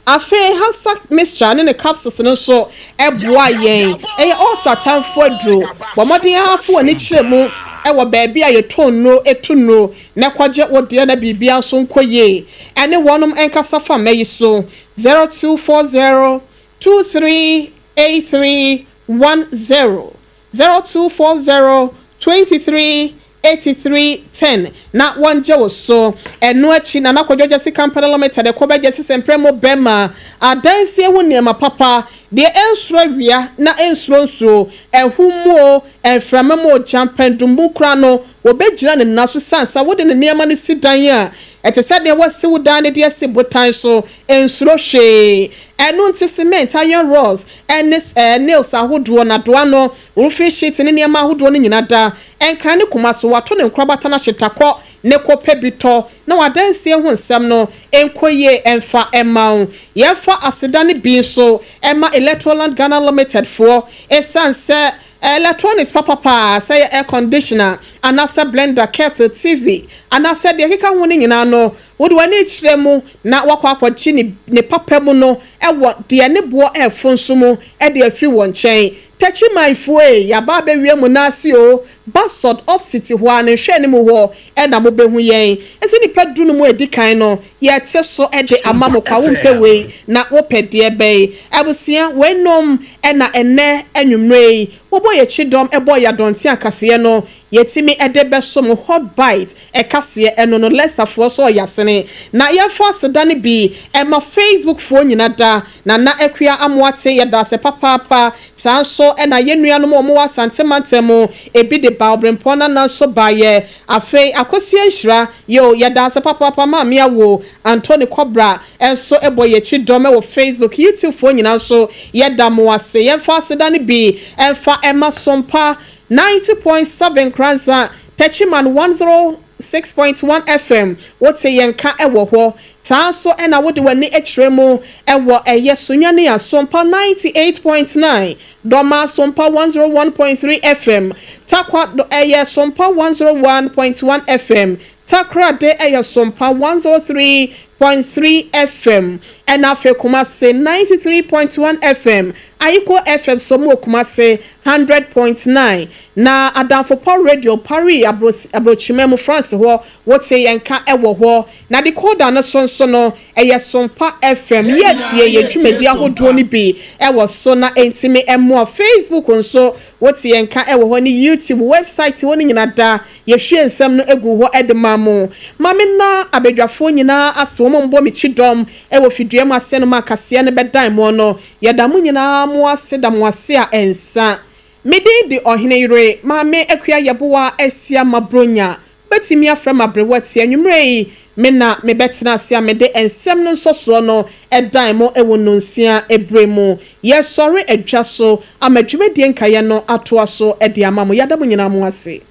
afe hasa mixture ne capsules no so eboa yen all satan fodro bomodin afo ani kire mu ewo baabi a yeton no etuno na kwaje wode na bibia so nkoye ene wonom enkasa fa mayi so 0240 238310 0240 238310 8310 na wanje wo so eno achi na nakodwo Jessica Parliament de ko be Jessica Premo Bema adanse hu niema papa de ensro wia na ensro nso ehumo enframamo champendumbu kra no wo begira ne naso sansa wo de ne niema ne sidan a ete said there was so down the DSC botan so ensro hwe eno nti cement iron rods and nails ahodo na doa no roofing sheet ne niema ahodo ne nyina da enkra ne kuma so wato ne nkrabata na hyetakọ ne kope bito na wadanse hu nsem no enkoye emfa emma yefa asedane bi so emma Electroland Ghana Limited for esanse electronics papa say air conditioner and asa blender kettle TV and asa de keka ho ne nyina no wo de wani kire mu na wakwa akwachi ne papa mu no ewo de ne bo efonso mu e de afiri won chen tachi my fue ya ba be wie mu na ase o basod of city ho an hwe ne mu ho e na mo be hu yen ese ni padu no mu edikan no ye te so e de amamo kwa wo mpewe na wo pede be abusia wenom e na ene anwumre wo boye chidom e boye donti akase no yetimi e de be so mo hot bite e kase eno no Leicester for so yasene na ye force dane bi e ma Facebook fo nyina da na akua amwate ye da se papa sanso e na yenua no mo wa santemantemo e bi de baobrempona na so baye afei Akosua Nhira yo ye da se papa ma me awo Anthony Cobra enso e boye chidom e wo Facebook YouTube fo nyina so ye da mo ase ye force dane bi enfa Emma Sompa 90.7 Kranza Techiman 106.1 FM wote yenka ewo ho tanso ena wode wani ekremu ewo eye sunyane ya Sompa 98.9 Doma Sompa 101.3 FM Takwa eye Sompa 101.1 FM Takra de eye Sompa 103.3 FM and afe Kumase 93.1 FM Aiko FM somo Kumase 100.9 na Adamfo Power Radio Paris abrochimemu France ho wote yenka ewo ho na de koda na sonso no eye Sompa FM yetie ye dwumedi ahodo ni bi ewo so na entime emo Facebook nso wote yenka ewo ho ni YouTube website woni nyina da ye hwe nsem no egu ho edemamo mame na abedwafo nyina aso mo mbo mi chidom ewo fidua mu ase no makase ne bedan mo no yedamu nyina mo ase da mo ase a ensa Mididi Oheneyere mame Akosua Yeboa Asiamah bronya betimi afra mabrewati anwumre me na me betena ase amede ensem no nsoso no edan mo ewo nonsia ebremu ye sori adwa so amadwumedie nkaye no atoa so ede amamo yada mo nyina mo ase